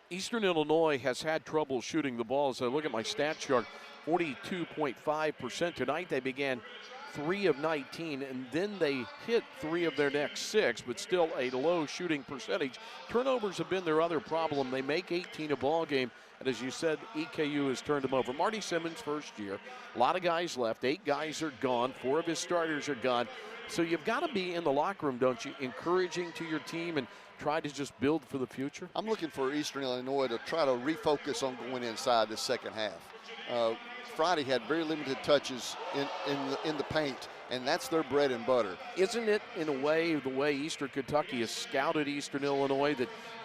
Eastern Illinois has had trouble shooting the ball. As I look at my stat chart, 42.5% tonight. They began 3 of 19, and then they hit 3 of their next 6, but still a low shooting percentage. Turnovers have been their other problem. They make 18 a ball game, and as you said, EKU has turned them over. Marty Simmons' first year, a lot of guys left. 8 guys are gone. 4 of his starters are gone. So you've got to be in the locker room, don't you, encouraging to your team and try to just build for the future? I'm looking for Eastern Illinois to try to refocus on going inside the second half. Friday had very limited touches in the paint, and that's their bread and butter. Isn't it, in a way, the way Eastern Kentucky has scouted Eastern Illinois,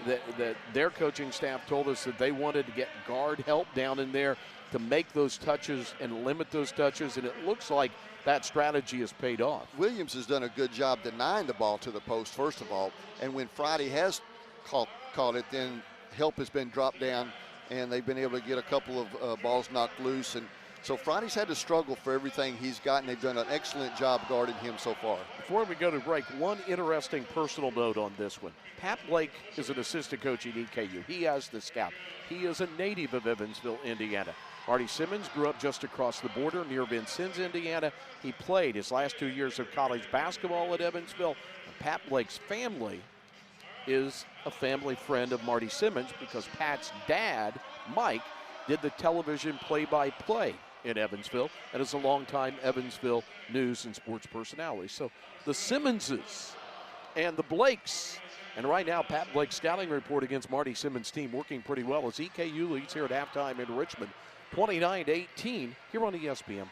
that their coaching staff told us that they wanted to get guard help down in there to make those touches and limit those touches, and it looks like that strategy has paid off. Williams has done a good job denying the ball to the post, first of all, and when Friday has caught it, then help has been dropped down, and they've been able to get a couple of balls knocked loose. And so Friday's had to struggle for everything he's gotten. They've done an excellent job guarding him so far. Before we go to break, one interesting personal note on this one. Pat Blake is an assistant coach at EKU. He has the scout. He is a native of Evansville, Indiana. Marty Simmons grew up just across the border near Vincennes, Indiana. He played his last 2 years of college basketball at Evansville. Pat Blake's family is a family friend of Marty Simmons because Pat's dad, Mike, did the television play-by-play in Evansville and is a longtime Evansville news and sports personality. So the Simmonses and the Blakes, and right now Pat Blake's scouting report against Marty Simmons' team working pretty well as EKU leads here at halftime in Richmond, 29-18 here on ESPN+.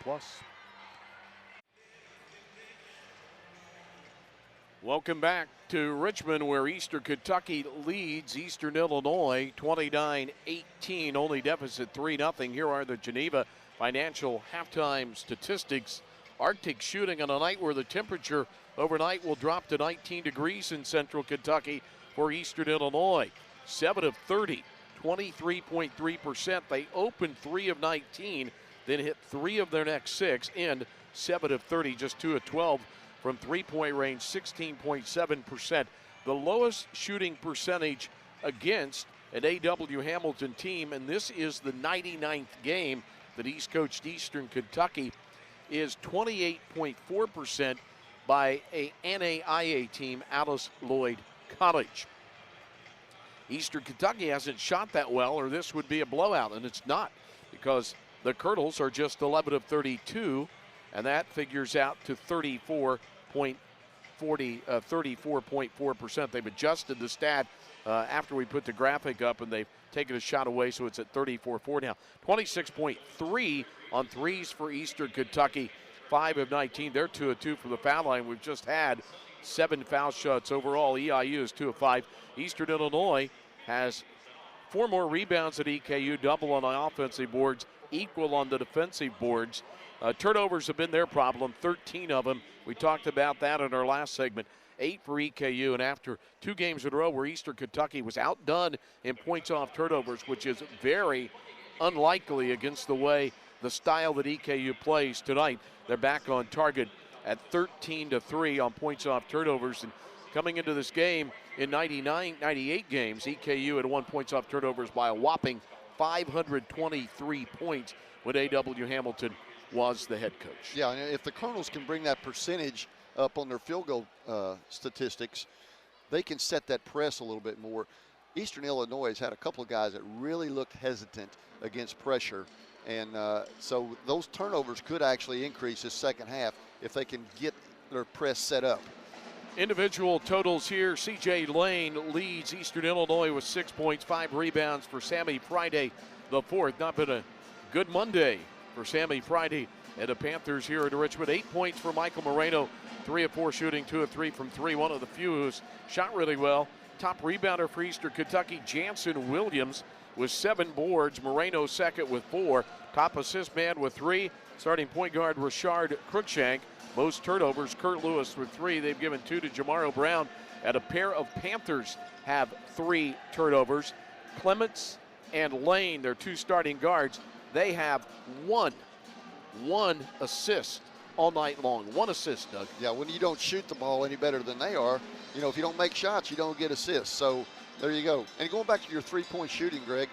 Welcome back to Richmond, where Eastern Kentucky leads Eastern Illinois 29-18, only deficit 3-0. Here are the Geneva Financial halftime statistics. Arctic shooting on a night where the temperature overnight will drop to 19 degrees in central Kentucky for Eastern Illinois. 7 of 30, 23.3%. They opened 3 of 19, then hit 3 of their next 6, and 7 of 30, just 2 of 12 from three-point range, 16.7%. The lowest shooting percentage against an A.W. Hamilton team, and this is the 99th game that he's coached Eastern Kentucky, is 28.4% by a NAIA team, Alice Lloyd College. Eastern Kentucky hasn't shot that well, or this would be a blowout, and it's not, because the Colonels are just 11 of 32 and that figures out to 34.4%. They've adjusted the stat after we put the graphic up, and they've taken a shot away, so it's at 34-4 now. 26.3 on threes for Eastern Kentucky, 5 of 19. They're 2 of 2 from the foul line. We've just had 7 foul shots overall. EIU is 2 of 5. Eastern Illinois has 4 more rebounds at EKU, double on the offensive boards, equal on the defensive boards. Turnovers have been their problem, 13 of them. We talked about that in our last segment. 8 for EKU, and after 2 games in a row where Eastern Kentucky was outdone in points off turnovers, which is very unlikely against the style that EKU plays tonight. They're back on target at 13-3 on points off turnovers. And coming into this game in 98 games, EKU had won points off turnovers by a whopping 523 points when A.W. Hamilton was the head coach. Yeah, and if the Colonels can bring that percentage up on their field goal statistics, they can set that press a little bit more. Eastern Illinois has had a couple of guys that really looked hesitant against pressure, and so those turnovers could actually increase this second half if they can get their press set up. Individual totals here. C.J. Lane leads Eastern Illinois with 6 points, 5 rebounds for Sammy Friday the fourth. Not been a good Monday for Sammy Friday and the Panthers here at Richmond. 8 points for Michael Moreno, 3 of 4 shooting, 2 of 3 from 3. One of the few who's shot really well. Top rebounder for Eastern Kentucky, Jansen Williams, with 7 boards. Moreno second with 4. Top assist man with 3. Starting point guard Rashard Cruikshank. Most turnovers, Kurt Lewis with 3. They've given 2 to Jamaro Brown. And a pair of Panthers have 3 turnovers. Clements and Lane, their 2 starting guards, they have one assist all night long. 1 assist, Doug. Yeah, when you don't shoot the ball any better than they are, you know, if you don't make shots, you don't get assists. So there you go. And going back to your 3-point shooting, Greg,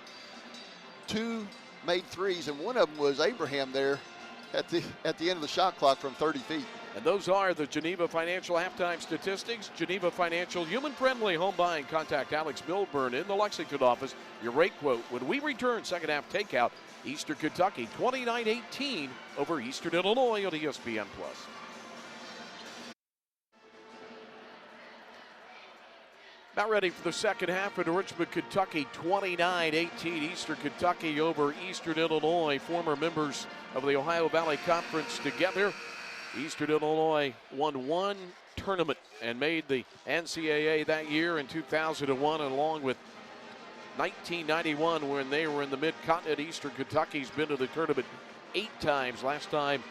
2 made threes, and one of them was Abraham there at the end of the shot clock from 30 feet. And those are the Geneva Financial halftime statistics. Geneva Financial, human-friendly home buying. Contact Alex Milburn in the Lexington office. Your rate quote when we return. Second half takeout. Eastern Kentucky 29-18 over Eastern Illinois on ESPN+. Not ready for the second half at Richmond, Kentucky, 29-18. Eastern Kentucky over Eastern Illinois, former members of the Ohio Valley Conference together. Eastern Illinois won 1 tournament and made the NCAA that year in 2001, along with 1991 when they were in the Mid-Continent. Eastern Kentucky's been to the tournament 8 times. Last time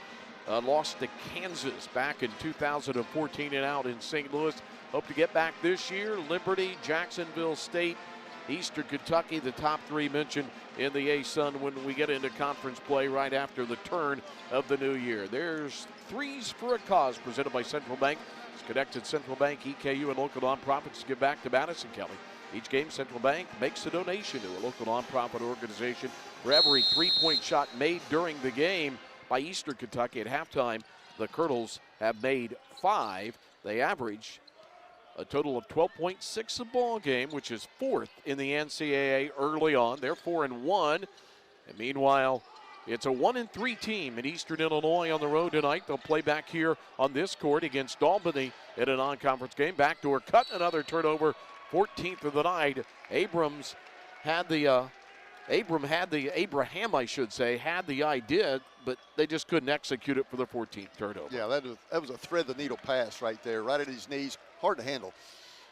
lost to Kansas back in 2014 and out in St. Louis. Hope to get back this year. Liberty, Jacksonville State, Eastern Kentucky, the top 3 mentioned in the A-Sun when we get into conference play right after the turn of the new year. There's Threes for a Cause presented by Central Bank. It's connected Central Bank, EKU, and local nonprofits to give back to Madison County. Each game, Central Bank makes a donation to a local nonprofit organization. For every 3-point shot made during the game by Eastern Kentucky at halftime, the Colonels have made 5. They average a total of 12.6 a ball game, which is 4th in the NCAA early on. They're 4-1. And meanwhile, it's a 1-3 team in Eastern Illinois on the road tonight. They'll play back here on this court against Albany in a non-conference game. Backdoor cut, another turnover, 14th of the night. Abraham had the idea, but they just couldn't execute it for the 14th turnover. Yeah, that was a thread-the-needle pass right there, right at his knees. Hard to handle.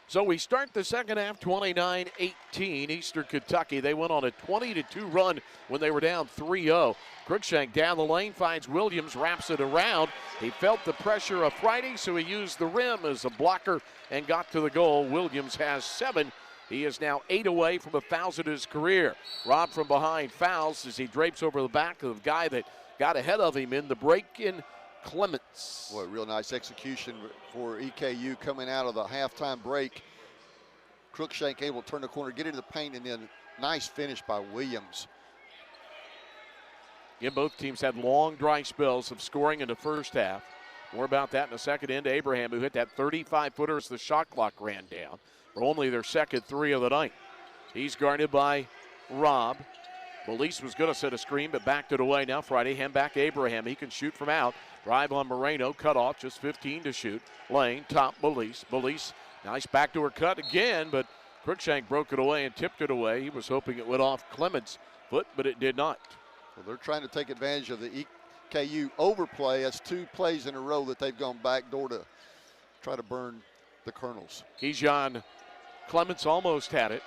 So we start the second half 29-18, Eastern Kentucky. They went on a 20-2 run when they were down 3-0. Cruikshank down the lane, finds Williams, wraps it around. He felt the pressure of Friday, so he used the rim as a blocker and got to the goal. Williams has 7. He is now 8 away from 1,000 in his career. Rob from behind fouls as he drapes over the back of the guy that got ahead of him in the break-in. Clements. Boy, real nice execution for EKU coming out of the halftime break. Cruikshank able to turn the corner, get into the paint, and then nice finish by Williams. Again, both teams had long, dry spells of scoring in the first half. More about that in a second. Into Abraham, who hit that 35-footer as the shot clock ran down for only their second 3 of the night. He's guarded by Robb. Belize was going to set a screen, but backed it away. Now Friday, hand back Abraham. He can shoot from out. Drive on Moreno, cut off, just 15 to shoot. Lane, top Belize. Belize, nice backdoor cut again, but Cruikshank broke it away and tipped it away. He was hoping it went off Clements' foot, but it did not. Well, they're trying to take advantage of the EKU overplay. That's 2 plays in a row that they've gone backdoor to try to burn the Colonels. Keyshawn Clements almost had it.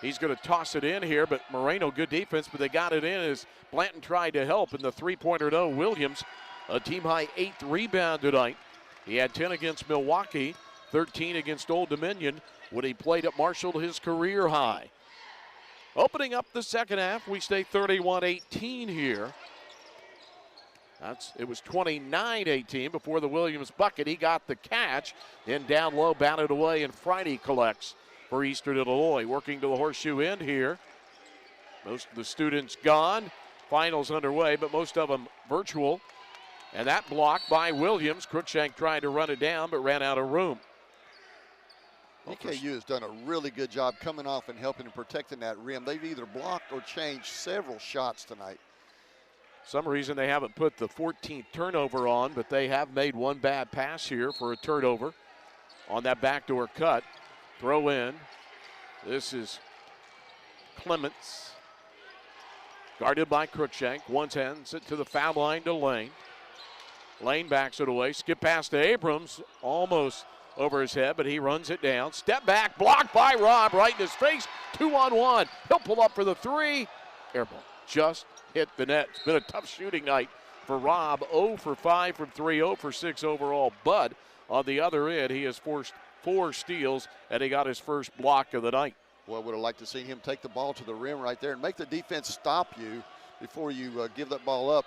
He's going to toss it in here, but Moreno, good defense, but they got it in as Blanton tried to help in the three-pointer. No, Williams, a team-high 8th rebound tonight. He had 10 against Milwaukee, 13 against Old Dominion when he played at Marshall, his career high. Opening up the second half, we stay 31-18 here. It was 29-18 before the Williams bucket. He got the catch, then down low, batted away, and Friday collects for Eastern Illinois. Working to the horseshoe end here. Most of the students gone. Finals underway, but most of them virtual. And that block by Williams. Cruikshank tried to run it down, but ran out of room. EKU has done a really good job coming off and helping and protecting that rim. They've either blocked or changed several shots tonight. Some reason they haven't put the 14th turnover on, but they have made one bad pass here for a turnover on that backdoor cut. Throw in. This is Clements. Guarded by Cruikshank. One hands it to the foul line to Lane. Lane backs it away. Skip pass to Abrams. Almost over his head, but he runs it down. Step back. Blocked by Rob right in his face. 2-on-1. He'll pull up for the three. Airball. Just hit the net. It's been a tough shooting night for Rob. 0 for 5 from 3. 0 for 6 overall. Bud on the other end, he has forced 4 steals, and he got his first block of the night. Well, would have liked to see him take the ball to the rim right there and make the defense stop you before you give that ball up.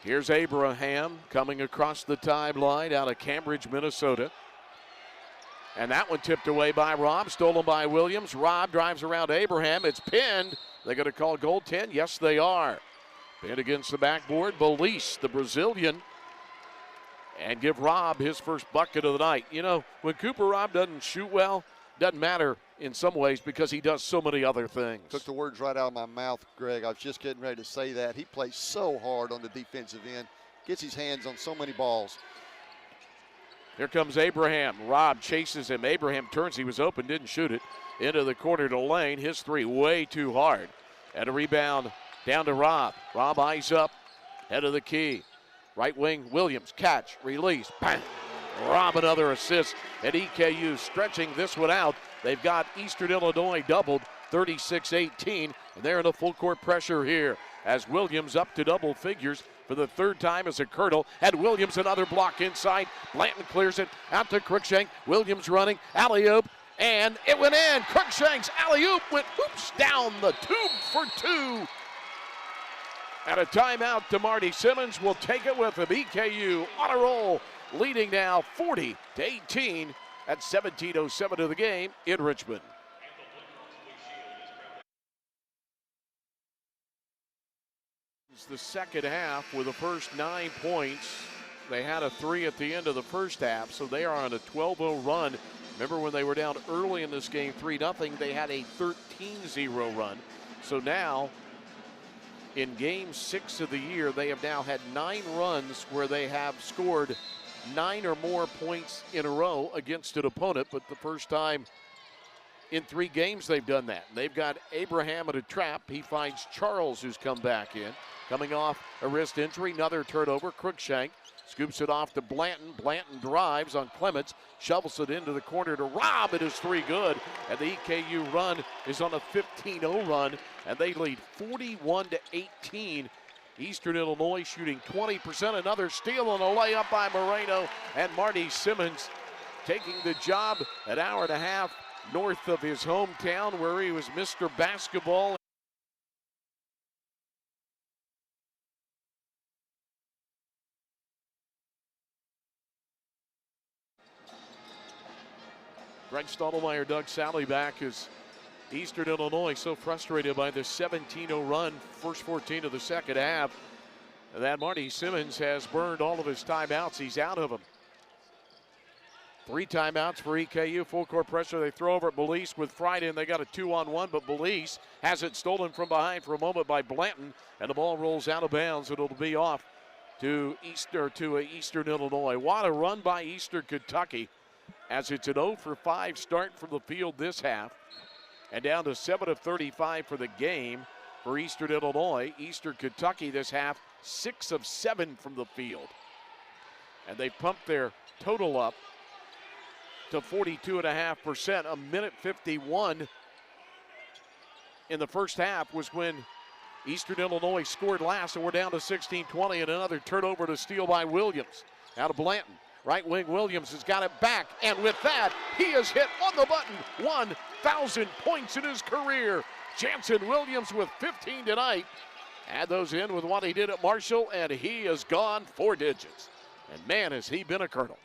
Here's Abraham coming across the timeline out of Cambridge, Minnesota. And that one tipped away by Rob, stolen by Williams. Rob drives around Abraham. It's pinned. They're going to call goaltend. Yes, they are. Pinned against the backboard. Belize, the Brazilian, and give Rob his first bucket of the night. You know, when Cooper Rob doesn't shoot well, doesn't matter in some ways because he does so many other things. Took the words right out of my mouth, Greg. I was just getting ready to say that. He plays so hard on the defensive end, gets his hands on so many balls. Here comes Abraham. Rob chases him. Abraham turns. He was open, didn't shoot it. Into the corner to Lane. His three way too hard. And a rebound down to Rob. Rob eyes up, head of the key. Right wing, Williams, catch, release, bang. Rob another assist, and EKU stretching this one out. They've got Eastern Illinois doubled, 36-18, and they're in a full court pressure here as Williams up to double figures for the third time as a Colonel. And Williams another block inside. Blanton clears it out to Cruikshank. Williams running, alley-oop, and it went in. Cruikshank's alley-oop went oops down the tube for 2. And a timeout to Marty Simmons. Will take it with him. EKU on a roll, leading now 40-18 at 17:07 of the game in Richmond. It's the second half with the first 9 points. They had a 3 at the end of the first half, so they are on a 12-0 run. Remember when they were down early in this game 3-0, they had a 13-0 run. So now, in game 6 of the year, they have now had 9 runs where they have scored 9 or more points in a row against an opponent, but the first time in 3 games they've done that. They've got Abraham at a trap. He finds Charles, who's come back in. Coming off a wrist injury, another turnover. Cruikshank scoops it off to Blanton. Blanton drives on Clements, shovels it into the corner to Rob. It is 3 good, and the EKU run is on a 15-0 run, and they lead 41-18. Eastern Illinois shooting 20%. Another steal and a layup by Moreno, and Marty Simmons taking the job an hour and a half north of his hometown where he was Mr. Basketball. Greg Stottlemyre, Doug Sally back as Eastern Illinois so frustrated by the 17-0 run, first 14 of the second half, that Marty Simmons has burned all of his timeouts. He's out of them. 3 timeouts for EKU. Full court pressure. They throw over at Belize with Friday, and they got a 2-on-1, but Belize has it stolen from behind for a moment by Blanton, and the ball rolls out of bounds. It'll be off to Eastern Illinois. What a run by Eastern Kentucky, as it's an 0 for 5 start from the field this half, and down to 7 of 35 for the game for Eastern Illinois. Eastern Kentucky this half 6 of 7 from the field, and they pumped their total up to 42.5%. A minute 51 in the first half was when Eastern Illinois scored last, and we're down to 16-20, and another turnover to steal by Williams. Out of Blanton. Right wing Williams has got it back, and with that, he has hit on the button 1,000 points in his career. Jansen Williams with 15 tonight. Add those in with what he did at Marshall, and he has gone 4 digits. And man, has he been a colonel.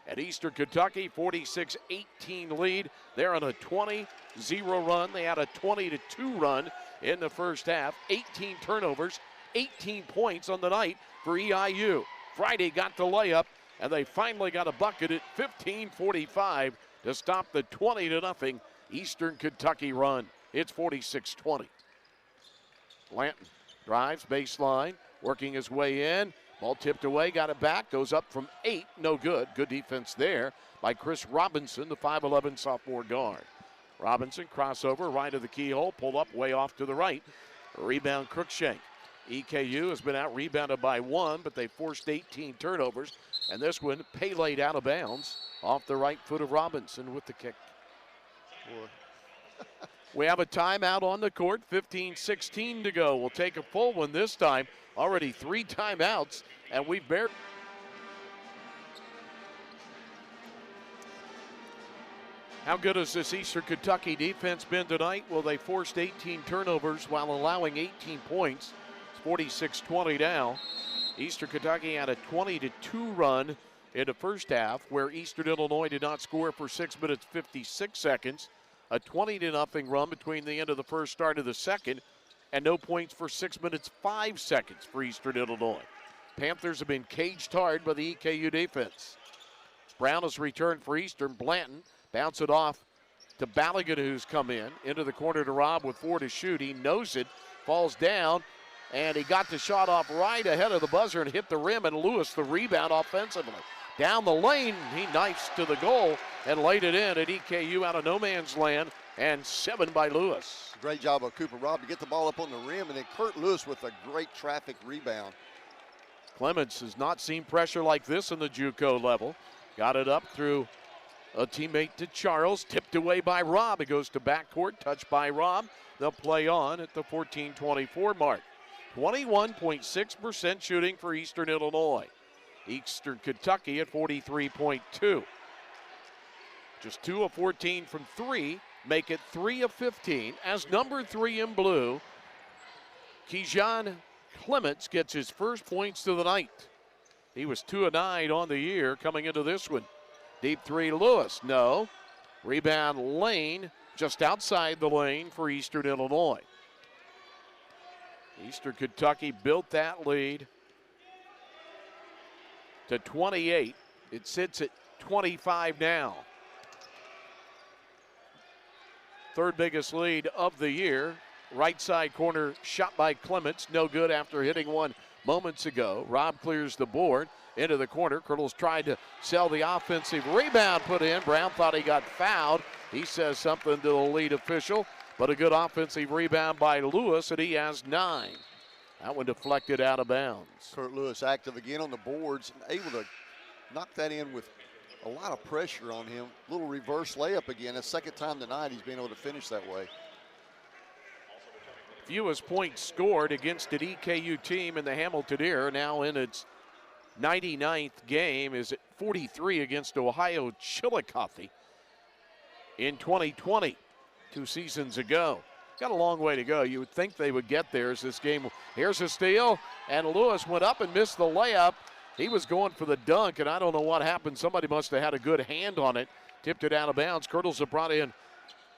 At Eastern Kentucky, 46-18 lead. They're on a 20-0 run. They had a 20-2 run in the first half. 18 turnovers, 18 points on the night for EIU. Friday got the layup, and they finally got a bucket at 15:45 to stop the 20-0 Eastern Kentucky run. It's 46-20. Blanton drives baseline, working his way in. Ball tipped away, got it back, goes up from 8, no good. Good defense there by Chris Robinson, the 5'11 sophomore guard. Robinson, crossover, right of the keyhole, pulled up way off to the right. Rebound, Crookshank. EKU has been out-rebounded by 1, but they forced 18 turnovers. And this one, Pele out of bounds off the right foot of Robinson with the kick. We have a timeout on the court, 15-16 to go. We'll take a full one this time. Already 3 timeouts, and we've barely. How good has this Eastern Kentucky defense been tonight? Well, they forced 18 turnovers while allowing 18 points. It's 46-20 now. Eastern Kentucky had a 20-2 run in the first half, where Eastern Illinois did not score for 6 minutes 56 seconds. A 20-0 run between the end of the first, start of the second, and no points for 6 minutes 5 seconds for Eastern Illinois. Panthers have been caged hard by the EKU defense. Brown has returned for Eastern. Blanton bounce it off to Ballaghan, who's come in into the corner to Rob with 4 to shoot. He knows it, falls down, and he got the shot off right ahead of the buzzer and hit the rim, and Lewis the rebound offensively. Down the lane, he knifes to the goal and laid it in at EKU out of no man's land, and 7 by Lewis. Great job of Cooper Robb to get the ball up on the rim, and then Kurt Lewis with a great traffic rebound. Clements has not seen pressure like this in the JUCO level. Got it up through a teammate to Charles, tipped away by Robb. It goes to backcourt, touched by Robb. They'll play on at the 14-24 mark. 21.6% shooting for Eastern Illinois. Eastern Kentucky at 43.2. Just 2 of 14 from 3, make it 3 of 15. As number 3 in blue, Keyshawn Clements gets his first points of the night. He was 2 of 9 on the year coming into this one. Deep 3, Lewis, no. Rebound, Lane, just outside the lane for Eastern Illinois. Eastern Kentucky built that lead to 28. It sits at 25 now. Third biggest lead of the year. Right side corner shot by Clements. No good after hitting one moments ago. Robb clears the board into the corner. Colonels tried to sell the offensive rebound put in. Brown thought he got fouled. He says something to the lead official, but a good offensive rebound by Lewis, and he has 9. That one deflected out of bounds. Kurt Lewis active again on the boards, and able to knock that in with a lot of pressure on him. Little reverse layup again. A second time tonight he's been able to finish that way. Fewest points scored against an EKU team in the Hamilton era, now in its 99th game, is at 43 against Ohio Chillicothe in 2020, 2 seasons ago. Got a long way to go. You would think they would get there as this game. Here's a steal, and Lewis went up and missed the layup. He was going for the dunk, and I don't know what happened. Somebody must have had a good hand on it. Tipped it out of bounds. Colonels have brought in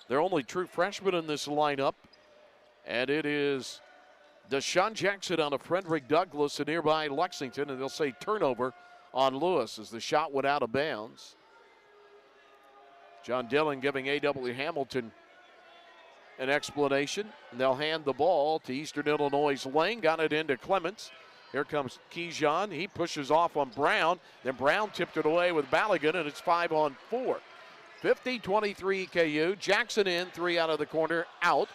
their only true freshman in this lineup, and it is Deshaun Jackson on a Frederick Douglass in nearby Lexington, and they'll say turnover on Lewis as the shot went out of bounds. John Dillon giving A.W. Hamilton an explanation. And they'll hand the ball to Eastern Illinois' Lane. Got it into Clements. Here comes Keyshawn. He pushes off on Brown. Then Brown tipped it away with Balogun, and it's 5-on-4. 50-23 EKU. Jackson in, 3 out of the corner, out.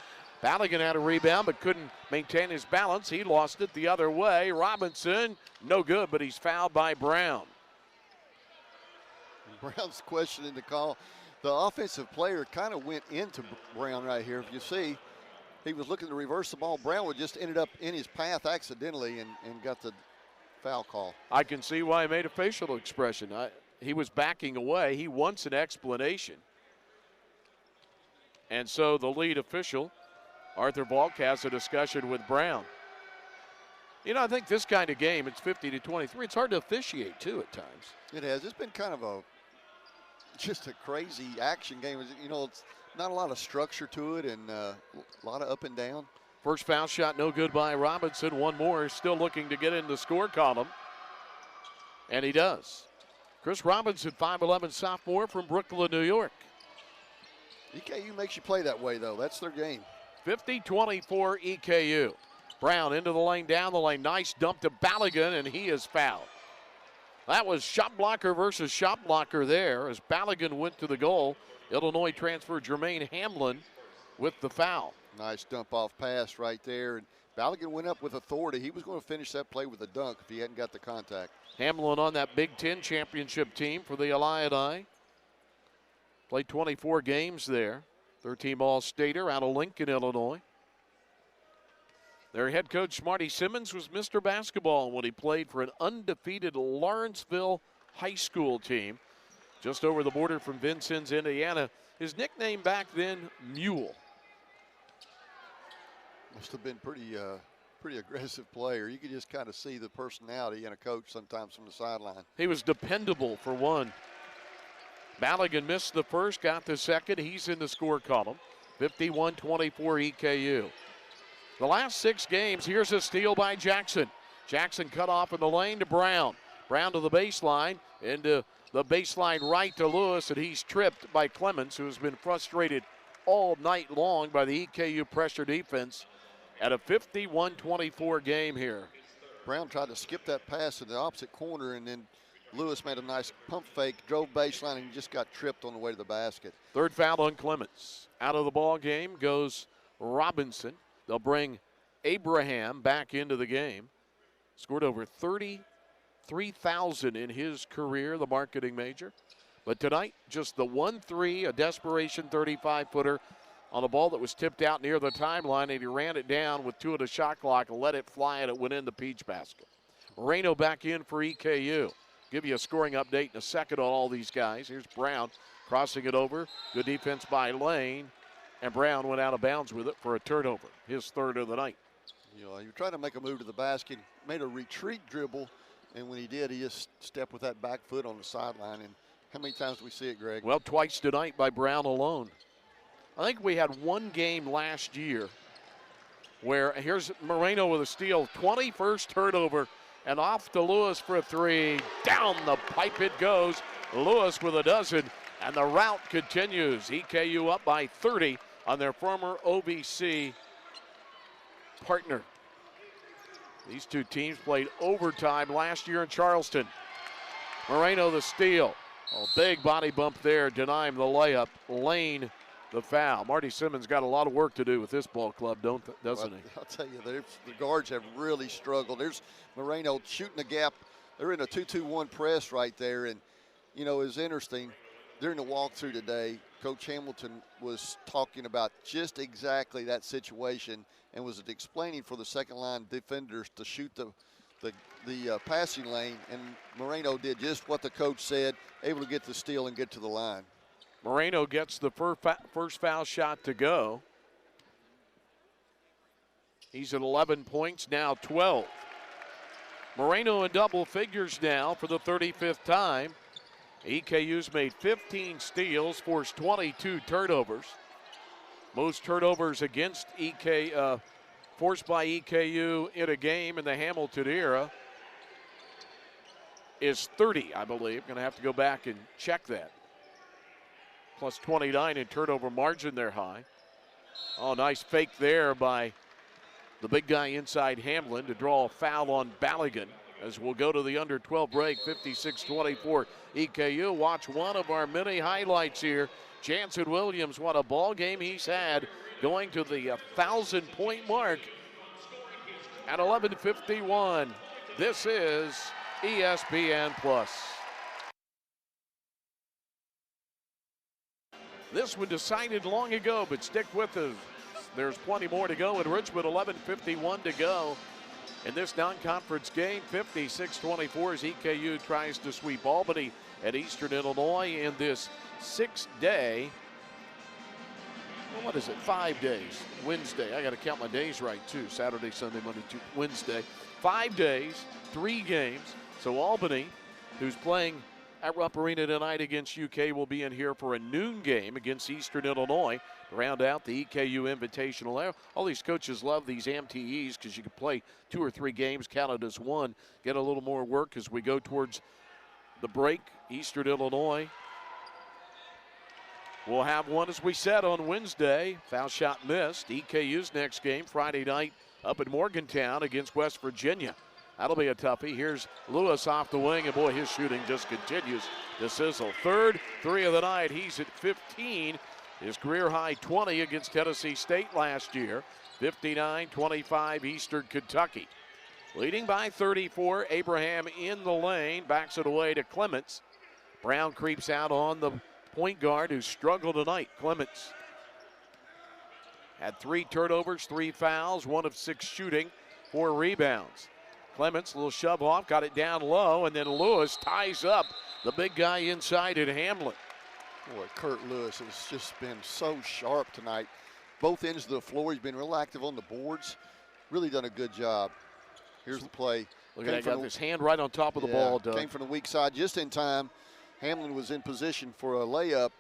Balogun had a rebound but couldn't maintain his balance. He lost it the other way. Robinson, no good, but he's fouled by Brown. Brown's questioning the call. The offensive player kind of went into Brown right here. If you see, he was looking to reverse the ball. Brown would just ended up in his path accidentally and got the foul call. I can see why he made a facial expression. He was backing away. He wants an explanation. And so the lead official, Arthur Valk, has a discussion with Brown. You know, I think this kind of game, it's 50-23. It's hard to officiate, too, at times. It has. It's been kind of just a crazy action game. You know, it's not a lot of structure to it and a lot of up and down. First foul shot, no good by Robinson. One more, still looking to get in the score column. And he does. Chris Robinson, 5'11", sophomore from Brooklyn, New York. EKU makes you play that way, though. That's their game. 50-24 EKU. Brown into the lane, down the lane. Nice dump to Balogun, and he is fouled. That was shot blocker versus shot blocker there as Balogun went to the goal. Illinois transfer Jermaine Hamlin with the foul. Nice dump off pass right there. And Balogun went up with authority. He was going to finish that play with a dunk if he hadn't got the contact. Hamlin on that Big Ten championship team for the Illini. Played 24 games there. 13 All-Stater out of Lincoln, Illinois. Their head coach, Marty Simmons, was Mr. Basketball when he played for an undefeated Lawrenceville high school team just over the border from Vincennes, Indiana. His nickname back then, Mule. Must have been pretty aggressive player. You could just kind of see the personality in a coach sometimes from the sideline. He was dependable for one. Balogun missed the first, got the second. He's in the score column. 51-24 EKU. The last 6 games, here's a steal by Jackson. Jackson cut off in the lane to Brown. Brown to the baseline, into the baseline right to Lewis, and he's tripped by Clemens, who has been frustrated all night long by the EKU pressure defense at a 51-24 game here. Brown tried to skip that pass in the opposite corner, and then Lewis made a nice pump fake, drove baseline, and just got tripped on the way to the basket. Third foul on Clemens. Out of the ball game goes Robinson. They'll bring Abraham back into the game. Scored over 33,000 in his career, the marketing major. But tonight, just the 1-3, a desperation 35-footer on a ball that was tipped out near the timeline, and he ran it down with 2 of the shot clock and let it fly, and it went in the peach basket. Moreno back in for EKU. Give you a scoring update in a second on all these guys. Here's Brown crossing it over. Good defense by Lane. And Brown went out of bounds with it for a turnover, his third of the night. You know, you're trying to make a move to the basket, made a retreat dribble, and when he did, he just stepped with that back foot on the sideline. And how many times do we see it, Greg? Well, twice tonight by Brown alone. I think we had one game last year where here's Moreno with a steal, 21st turnover, and off to Lewis for a 3. Down the pipe it goes. Lewis with a dozen, and the rout continues. EKU up by 30 on their former OVC partner. These two teams played overtime last year in Charleston. Moreno the steal. A big body bump there, denying the layup. Lane the foul. Marty Simmons got a lot of work to do with this ball club, doesn't he? I'll tell you, the guards have really struggled. There's Moreno shooting the gap. They're in a 2-2-1 press right there. And, you know, it's interesting. During the walkthrough today, Coach Hamilton was talking about just exactly that situation and was explaining for the second line defenders to shoot the passing lane, and Moreno did just what the coach said, able to get the steal and get to the line. Moreno gets the first foul shot to go. He's at 11 points, now 12. Moreno in double figures now for the 35th time. EKU's made 15 steals, forced 22 turnovers. Most turnovers against forced by EKU in a game in the Hamilton era is 30, I believe. Going to have to go back and check that. plus 29 in turnover margin. They're high. Oh, nice fake there by the big guy inside Hamlin to draw a foul on Baligan as we'll go to the under 12 break. 56-24 EKU. Watch one of our many highlights here. Jansen Williams, what a ball game he's had, going to the 1,000-point mark at 11:51. This is ESPN Plus. This one decided long ago, but stick with us. There's plenty more to go in Richmond. 11:51 to go in this non-conference game. 56-24 as EKU tries to sweep Albany at Eastern Illinois in this 6-day. Well, what is it? 5 days. Wednesday. I got to count my days right too. Saturday, Sunday, Monday, Tuesday, Wednesday. 5 days, 3 games. So Albany, who's playing at Rupp Arena tonight against UK, will be in here for a noon game against Eastern Illinois to round out the EKU Invitational. All these coaches love these MTEs because you can play 2 or 3 games counted as one, get a little more work as we go towards the break. Eastern Illinois will have one, as we said, on Wednesday. Foul shot missed. EKU's next game Friday night up in Morgantown against West Virginia. That'll be a toughie. Here's Lewis off the wing, and boy, his shooting just continues to sizzle. Third three of the night. He's at 15. His career high 20 against Tennessee State last year. 59-25 Eastern Kentucky. Leading by 34, Abraham in the lane, backs it away to Clements. Brown creeps out on the point guard who struggled tonight. Clements had 3 turnovers, 3 fouls, 1 of 6 shooting, 4 rebounds. Clements, a little shove off, got it down low, and then Lewis ties up the big guy inside at Hamlin. Boy, Kurt Lewis has just been so sharp tonight. Both ends of the floor, he's been real active on the boards. Really done a good job. Here's the play. Look at that, got his hand right on top of the ball, Doug. Came from the weak side just in time. Hamlin was in position for a layup,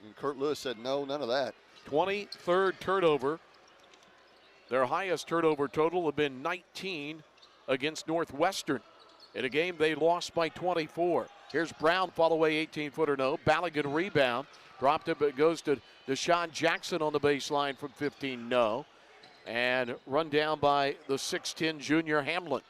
and Kurt Lewis said, no, none of that. 23rd turnover. Their highest turnover total have been 19 against Northwestern in a game they lost by 24. Here's Brown, fall away 18-footer, no. Baligan rebound, dropped it, but it goes to Deshaun Jackson on the baseline from 15, no. And run down by the 6'10 junior Hamlin.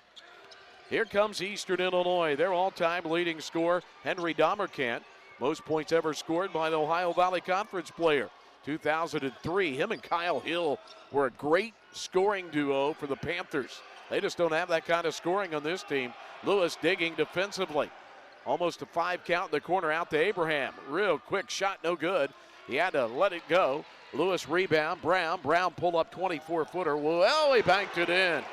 Here comes Eastern Illinois, their all-time leading scorer, Henry Domerkant. Most points ever scored by the Ohio Valley Conference player. 2003, him and Kyle Hill were a great scoring duo for the Panthers. They just don't have that kind of scoring on this team. Lewis digging defensively. Almost a 5 count in the corner, out to Abraham. Real quick shot, no good. He had to let it go. Lewis rebound, Brown pull up 24-footer. Well, he banked it in.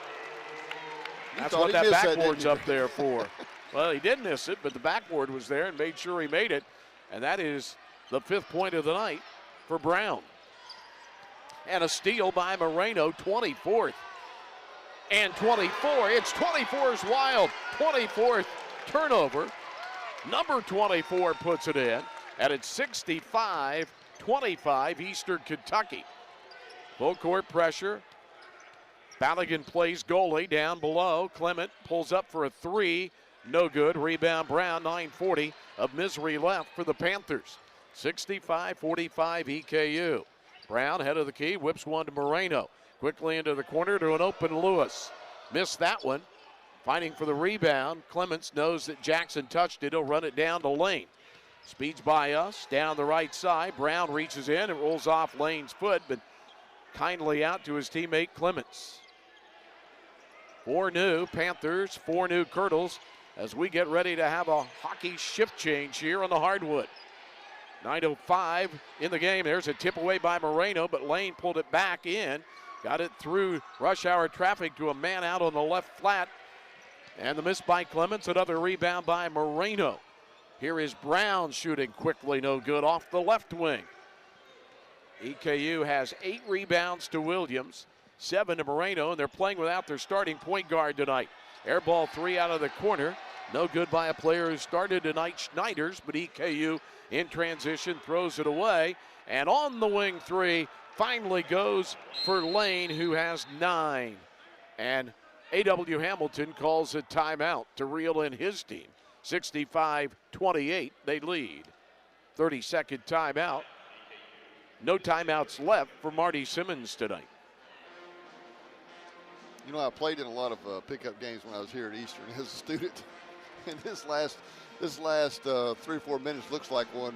That's what that backboard's up there for. Well, he did miss it, but the backboard was there and made sure he made it. And that is the 5th point of the night for Brown. And a steal by Moreno, 24th. And 24, it's 24's wild. 24th turnover. Number 24 puts it in, and it's 65-25 Eastern Kentucky. Full court pressure. Baligan plays goalie down below. Clement pulls up for a 3. No good. Rebound Brown. 9:40 of misery left for the Panthers. 65-45 EKU. Brown, head of the key, whips one to Moreno. Quickly into the corner to an open Lewis. Missed that one. Fighting for the rebound. Clements knows that Jackson touched it. He'll run it down to Lane. Speeds by us. Down the right side. Brown reaches in and rolls off Lane's foot, but kindly out to his teammate Clements. 4 new Panthers, 4 new Curdles as we get ready to have a hockey shift change here on the hardwood. 9:05 in the game. There's a tip away by Moreno, but Lane pulled it back in. Got it through rush hour traffic to a man out on the left flat. And the miss by Clements, another rebound by Moreno. Here is Brown shooting quickly, no good, off the left wing. EKU has 8 rebounds to Williams, 7 to Moreno, and they're playing without their starting point guard tonight. Air ball 3 out of the corner. No good by a player who started tonight, Schneiders, but EKU in transition throws it away. And on the wing 3 finally goes for Lane, who has 9. And A.W. Hamilton calls a timeout to reel in his team. 65-28, they lead. 30-second timeout no timeouts left for Marty Simmons tonight. You know, I played in a lot of pickup games when I was here at Eastern as a student, and this last 3 or 4 minutes looks like one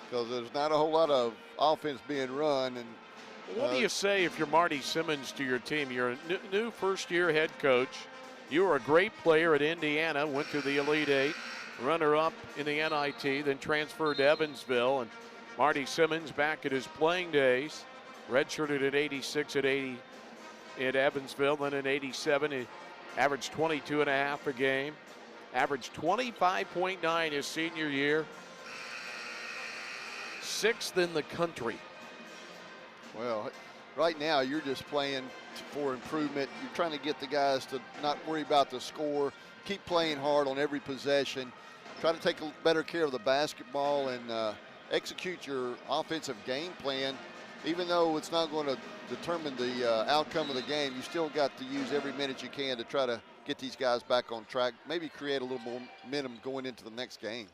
because there's not a whole lot of offense being run. And what do you say if you're Marty Simmons to your team? You're a new first-year head coach. You were a great player at Indiana, went to the Elite Eight, runner-up in the NIT, then transferred to Evansville. And Marty Simmons back at his playing days, redshirted at 86 at Evansville, then in 87, he averaged 22.5 a game, averaged 25.9 his senior year, 6th in the country. Well, right now you're just playing for improvement. You're trying to get the guys to not worry about the score, keep playing hard on every possession, try to take better care of the basketball and execute your offensive game plan. Even though it's not going to determine the outcome of the game, you still got to use every minute you can to try to get these guys back on track, maybe create a little more momentum going into the next game.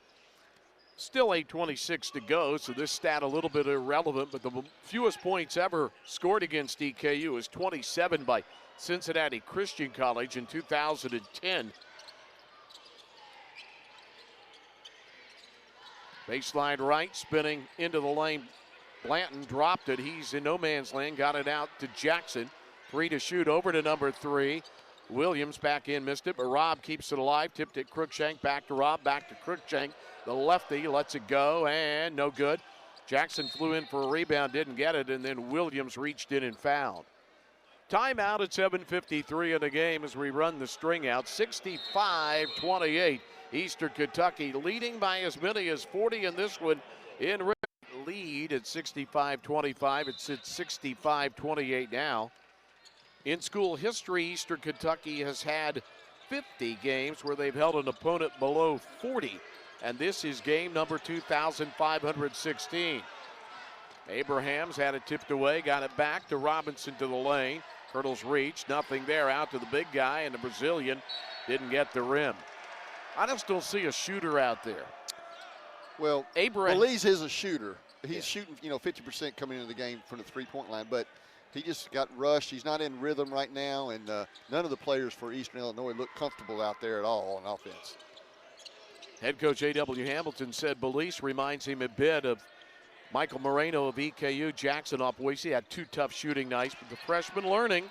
Still 8:26 to go, so this stat a little bit irrelevant, but the fewest points ever scored against EKU is 27 by Cincinnati Christian College in 2010. Baseline right, spinning into the lane. Blanton dropped it. He's in no man's land, got it out to Jackson. 3 to shoot, over to number 3. Williams back in, missed it, but Robb keeps it alive. Tipped it Cruikshank, back to Robb, back to Cruikshank. The lefty lets it go, and no good. Jackson flew in for a rebound, didn't get it, and then Williams reached in and fouled. Timeout at 7:53 in the game as we run the string out. 65-28. Eastern Kentucky leading by as many as 40 in this one. In lead at 65-25. It sits 65-28 now. In school history, Eastern Kentucky has had 50 games where they've held an opponent below 40. And this is game number 2,516. Abrahams had it tipped away, got it back to Robinson to the lane. Turtles reach, nothing there, out to the big guy, and the Brazilian didn't get the rim. I just don't see a shooter out there. Well, Belize is a shooter. He's shooting, 50% coming into the game from the three-point line, but he just got rushed. He's not in rhythm right now, and none of the players for Eastern Illinois look comfortable out there at all on offense. Head coach A.W. Hamilton said Belize reminds him a bit of Michael Moreno of EKU. Jackson off Boise had 2 tough shooting nights, but the freshman learning,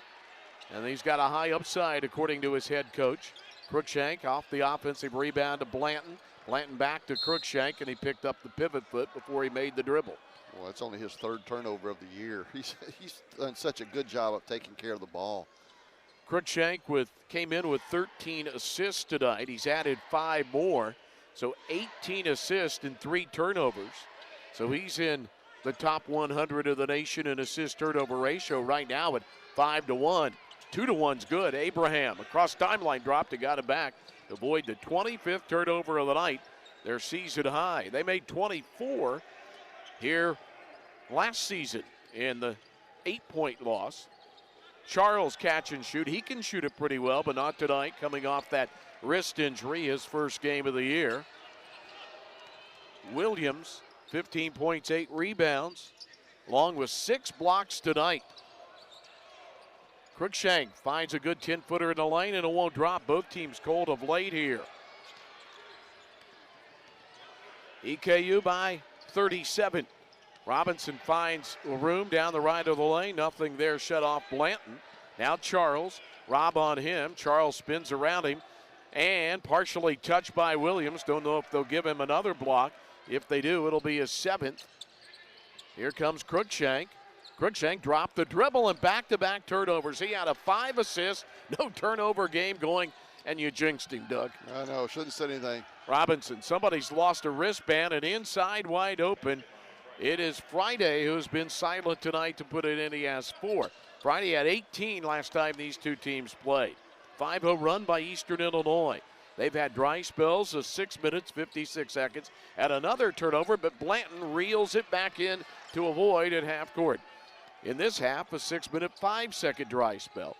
and he's got a high upside according to his head coach. Cruikshank off the offensive rebound to Blanton. Blanton back to Cruikshank, and he picked up the pivot foot before he made the dribble. Well, that's only his 3rd turnover of the year. He's done such a good job of taking care of the ball. Cruikshank came in with 13 assists tonight. He's added 5 more. So 18 assists and 3 turnovers. So he's in the top 100 of the nation in assist turnover ratio right now at 5-1. 2-1's good. Abraham across timeline dropped and got it back to avoid the 25th turnover of the night, their season high. They made 24 here last season in the 8-point loss. Charles catch and shoot. He can shoot it pretty well, but not tonight, coming off that wrist injury, his first game of the year. Williams, 15 points, 8 rebounds, along with 6 blocks tonight. Cruikshank finds a good 10-footer in the lane, and it won't drop. Both teams cold of late here. EKU by 37. Robinson finds room down the right of the lane. Nothing there, shut off Blanton. Now Charles, Robb on him. Charles spins around him and partially touched by Williams. Don't know if they'll give him another block. If they do, it'll be his 7th. Here comes Cruikshank. Cruikshank dropped the dribble and back-to-back turnovers. He had a 5 assist, no turnover game going, and you jinxed him, Doug. I know, shouldn't have said anything. Robinson, somebody's lost a wristband, and inside wide open. It is Friday who's been silent tonight to put it in. He has 4. Friday had 18 last time these two teams played. 5-0 run by Eastern Illinois. They've had dry spells of 6 minutes, 56 seconds, and another turnover, but Blanton reels it back in to avoid at half court. In this half, a 6-minute, 5-second dry spell.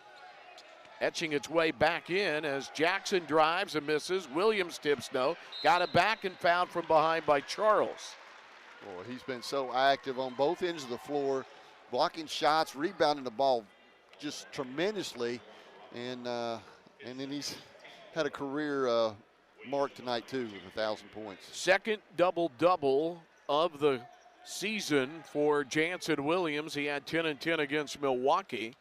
Etching its way back in as Jackson drives and misses. Williams tips no. Got it back and fouled from behind by Charles. Boy, he's been so active on both ends of the floor, blocking shots, rebounding the ball just tremendously. And then he's had a career mark tonight, too, with 1,000 points. Second double-double of the season for Jansen Williams. He had 10 and 10 against Milwaukee.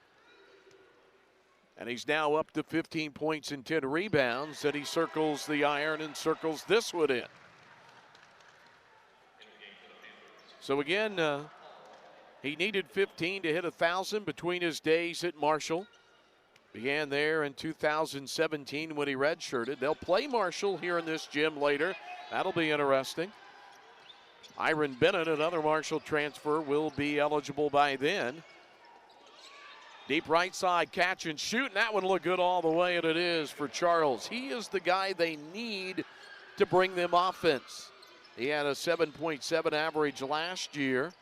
And he's now up to 15 points and 10 rebounds. Then he circles the iron and circles this one in. So again, he needed 15 to hit 1,000 between his days at Marshall. Began there in 2017 when he redshirted. They'll play Marshall here in this gym later. That'll be interesting. Iron Bennett, another Marshall transfer, will be eligible by then. Deep right side, catch and shoot, and that one looked good all the way, and it is for Charles. He is the guy they need to bring them offense. He had a 7.7 average last year.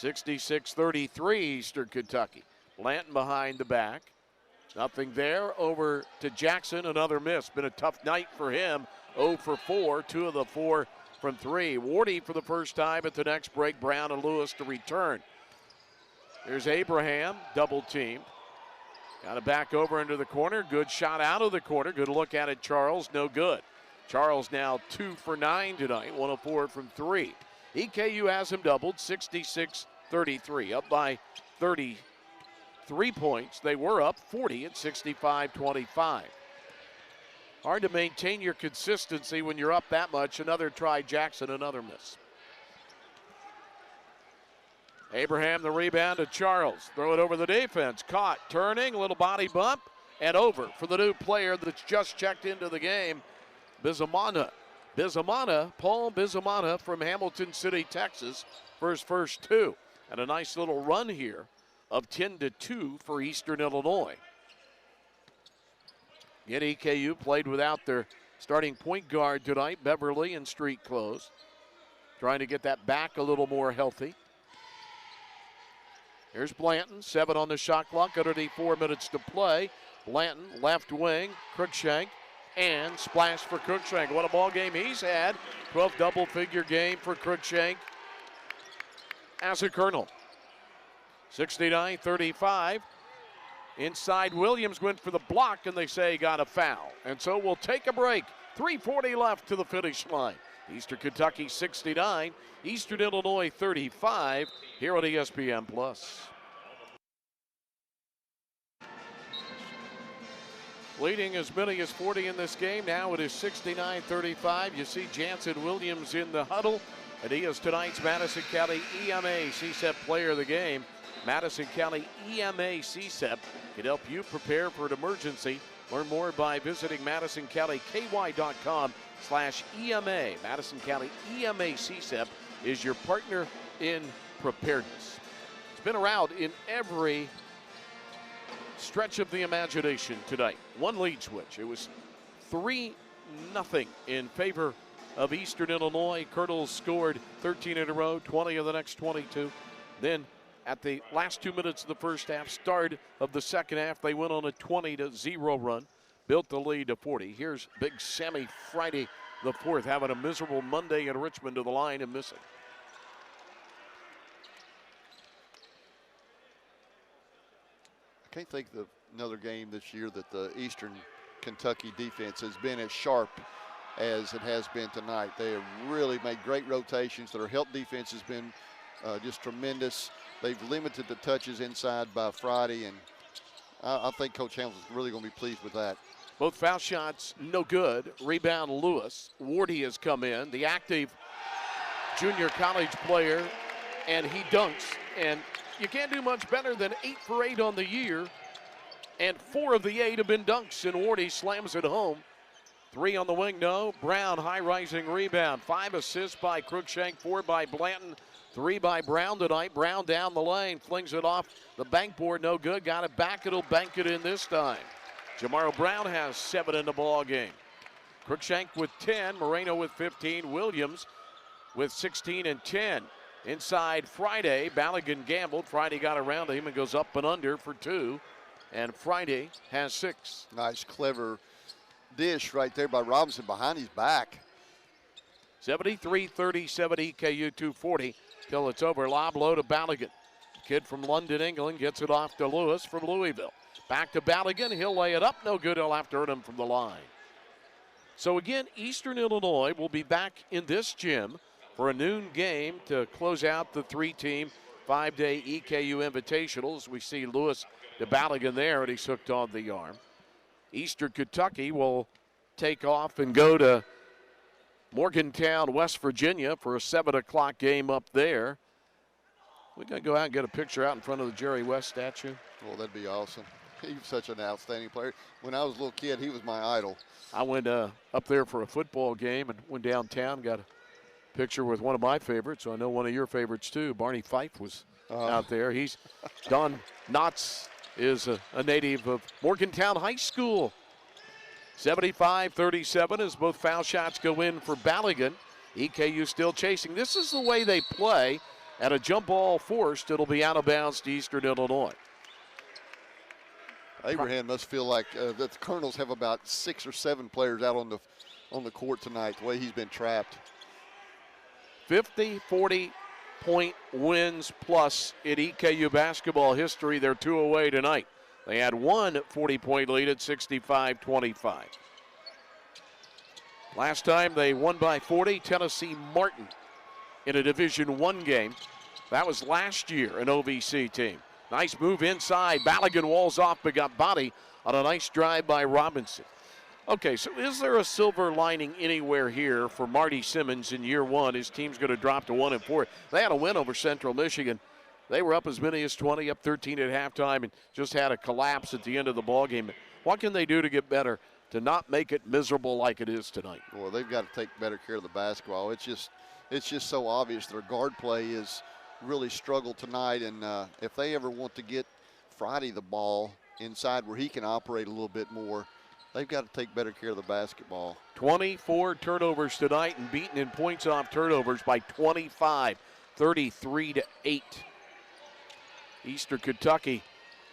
66-33 Eastern Kentucky. Blanton behind the back. Nothing there. Over to Jackson, another miss. Been a tough night for him. 0 for 4, 2 of the 4 from 3. Wardy for the first time at the next break. Brown and Lewis to return. There's Abraham, double teamed. Got it back over into the corner. Good shot out of the corner. Good look at it, Charles. No good. Charles now 2 for 9 tonight. 1 of 4 from 3. EKU has him doubled, 66-33. Up by 33 points. They were up 40 at 65-25. Hard to maintain your consistency when you're up that much. Another try, Jackson, another miss. Abraham the rebound to Charles. Throw it over the defense. Caught, turning, little body bump, and over for the new player that's just checked into the game, Bizamana. Paul Bizamana from Hamilton City, Texas, for his first 2. And a nice little run here of 10-2 for Eastern Illinois. Yet EKU played without their starting point guard tonight, Beverly, in street clothes. Trying to get that back a little more healthy. Here's Blanton, 7 on the shot clock, underneath 4 minutes to play. Blanton, left wing, Cruikshank, and splash for Cruikshank. What a ball game he's had. 12 double-figure game for Cruikshank as a Colonel. 69-35. Inside, Williams went for the block, and they say he got a foul. And so we'll take a break. 3:40 left to the finish line. Eastern Kentucky 69, Eastern Illinois 35, here on ESPN+. Leading as many as 40 in this game. Now it is 69-35. You see Jansen Williams in the huddle, and he is tonight's Madison County EMA CSEP Player of the Game. Madison County EMA CSEP can help you prepare for an emergency. Learn more by visiting MadisonCountyKY.com/EMA. Madison County EMA CSEP is your partner in preparedness. It's been around in every stretch of the imagination tonight. One lead switch. It was 3-0 in favor of Eastern Illinois. Colonels scored 13 in a row, 20 of the next 22. Then at the last 2 minutes of the first half, start of the second half, they went on a 20-0 run, built the lead to 40. Here's Big Sammy Friday the 4th, having a miserable Monday in Richmond to the line and missing. I can't think of another game this year that the Eastern Kentucky defense has been as sharp as it has been tonight. They have really made great rotations. Their help defense has been just tremendous. They've limited the touches inside by Friday, and I think Coach Hamilton's really going to be pleased with that. Both foul shots, no good. Rebound, Lewis. Wardy has come in, the active junior college player, and he dunks. And you can't do much better than 8 for 8 on the year, and 4 of the 8 have been dunks, and Wardy slams it home. 3 on the wing, no. Brown, high-rising rebound. 5 assists by Cruikshank, 4 by Blanton, 3 by Brown tonight. Brown down the lane, flings it off the bank board, no good. Got it back, it'll bank it in this time. Jamaro Brown has 7 in the ball game. Cruikshank with 10, Moreno with 15, Williams with 16 and 10. Inside Friday, Ballaghan gambled. Friday got around to him and goes up and under for 2. And Friday has 6. Nice, clever dish right there by Robinson behind his back. 73-37 EKU 240 till it's over. Lob low to Balogun. Kid from London, England gets it off to Lewis from Louisville. Back to Balogun. He'll lay it up. No good. He'll have to earn him from the line. So again, Eastern Illinois will be back in this gym for a noon game to close out the 3-team 5-day EKU Invitational. As we see Lewis to Balogun there, and he's hooked on the arm. Eastern Kentucky will take off and go to Morgantown, West Virginia for a 7 o'clock game up there. We're going to go out and get a picture out in front of the Jerry West statue. Well, that'd be awesome. He was such an outstanding player. When I was a little kid, he was my idol. I went up there for a football game and went downtown, got a picture with one of my favorites. So I know one of your favorites too. Barney Fife was out there. Don Knotts is a native of Morgantown High School. 75-37 as both foul shots go in for Balogun. EKU still chasing. This is the way they play. At a jump ball forced, it'll be out of bounds to Eastern Illinois. Abraham must feel like the Colonels have about 6 or 7 players out on the court tonight, the way he's been trapped. 50, 40-point wins plus in EKU basketball history. They're 2 away tonight. They had one 40-point lead at 65-25. Last time they won by 40, Tennessee Martin in a Division I game. That was last year, an OVC team. Nice move inside. Balogun walls off, but got body on a nice drive by Robinson. Okay, so is there a silver lining anywhere here for Marty Simmons in year one? His team's going to drop to 1-4. They had a win over Central Michigan. They were up as many as 20, up 13 at halftime, and just had a collapse at the end of the ballgame. What can they do to get better, to not make it miserable like it is tonight? Well, they've got to take better care of the basketball. It's just so obvious their guard play is really struggled tonight, and if they ever want to get Friday the ball inside where he can operate a little bit more, they've got to take better care of the basketball. 24 turnovers tonight and beaten in points off turnovers by 25, 33-8. Eastern Kentucky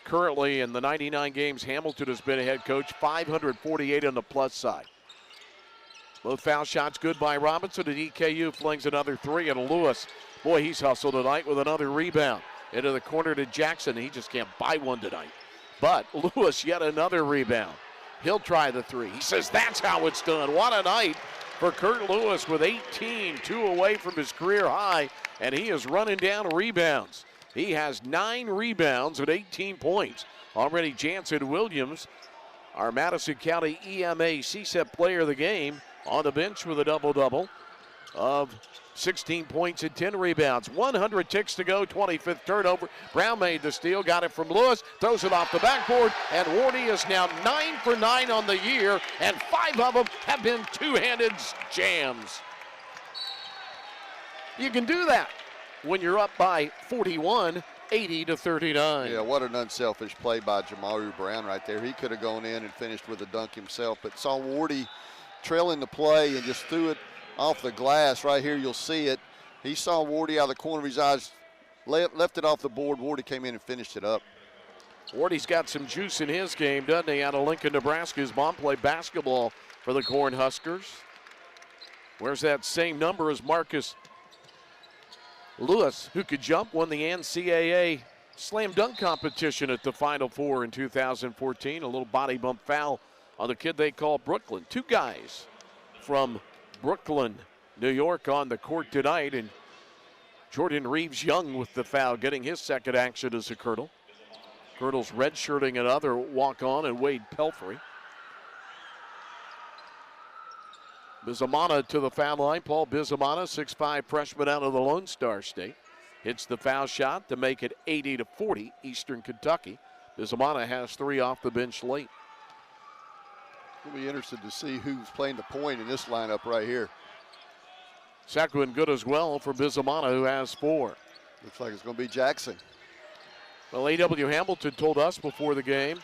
currently in the 99 games Hamilton has been a head coach, 548 on the plus side. Both foul shots good by Robinson, and EKU flings another 3, and Lewis, boy, he's hustled tonight with another rebound. Into the corner to Jackson. He just can't buy one tonight. But Lewis, yet another rebound. He'll try the 3. He says that's how it's done. What a night for Kurt Lewis with 18, 2 away from his career high, and he is running down rebounds. He has 9 rebounds and 18 points. Already Jansen Williams, our Madison County EMA CSEP player of the game, on the bench with a double-double of 16 points and 10 rebounds. 100 ticks to go, 25th turnover. Brown made the steal, got it from Lewis, throws it off the backboard, and Wardy is now 9 for 9 on the year, and 5 of them have been two-handed jams. You can do that when you're up by 41, 80-39. Yeah, what an unselfish play by Jamaru Brown right there. He could have gone in and finished with a dunk himself, but saw Wardy trailing the play and just threw it off the glass. Right here, you'll see it. He saw Wardy out of the corner of his eyes, left it off the board. Wardy came in and finished it up. Wardy's got some juice in his game, doesn't he, out of Lincoln, Nebraska. His mom played basketball for the Cornhuskers. Where's that same number as Marcus Lewis, who could jump, won the NCAA slam dunk competition at the Final Four in 2014. A little body bump foul on the kid they call Brooklyn. 2 guys from Brooklyn, New York on the court tonight, and Jordan Reeves-Young with the foul, getting his second action as a Colonel. Colonel's redshirting another walk-on, and Wade Pelfrey. Bizamana to the foul line. Paul Bizamana, 6'5" freshman out of the Lone Star State. Hits the foul shot to make it 80-40, Eastern Kentucky. Bizamana has 3 off the bench late. We'll be interested to see who's playing the point in this lineup right here. Second good as well for Bizamana, who has 4. Looks like it's going to be Jackson. Well, A.W. Hamilton told us before the game,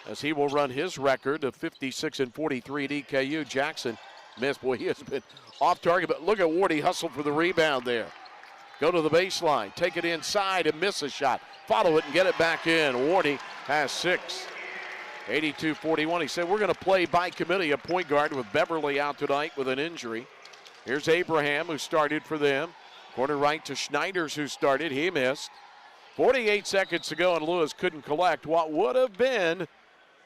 as he will run his record of 56-43 at EKU. Jackson missed. Boy, he has been off target, but look at Wardy hustle for the rebound there. Go to the baseline, take it inside and miss a shot. Follow it and get it back in. Wardy has 6. 82-41. He said, we're going to play by committee a point guard with Beverly out tonight with an injury. Here's Abraham, who started for them. Corner right to Schneiders, who started. He missed. 48 seconds to go, and Lewis couldn't collect what would have been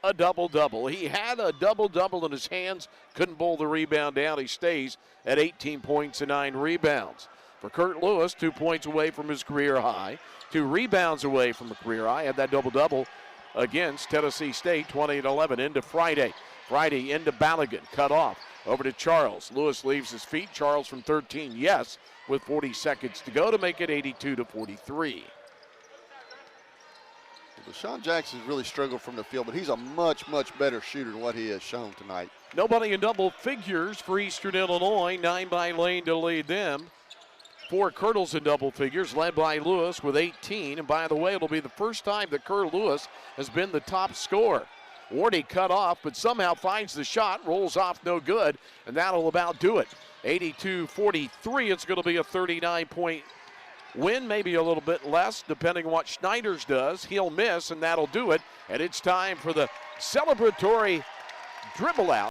a double-double. He had a double-double in his hands, couldn't bowl the rebound down. He stays at 18 points and 9 rebounds. For Kurt Lewis, 2 points away from his career high, 2 rebounds away from the career high. Had that double-double against Tennessee State, 20-11 into Friday. Friday into Balogun, cut off. Over to Charles. Lewis leaves his feet. Charles from 13, yes, with 40 seconds to go to make it 82-43. Deshaun Jackson's really struggled from the field, but he's a much, much better shooter than what he has shown tonight. Nobody in double figures for Eastern Illinois. 9 by Lane to lead them. 4 Kirtles in double figures, led by Lewis with 18. And by the way, it'll be the first time that Kurt Lewis has been the top scorer. Wardy cut off, but somehow finds the shot, rolls off no good, and that'll about do it. 82-43, it's going to be a 39-point win, maybe a little bit less, depending on what Schneiders does. He'll miss, and that'll do it. And it's time for the celebratory dribble out.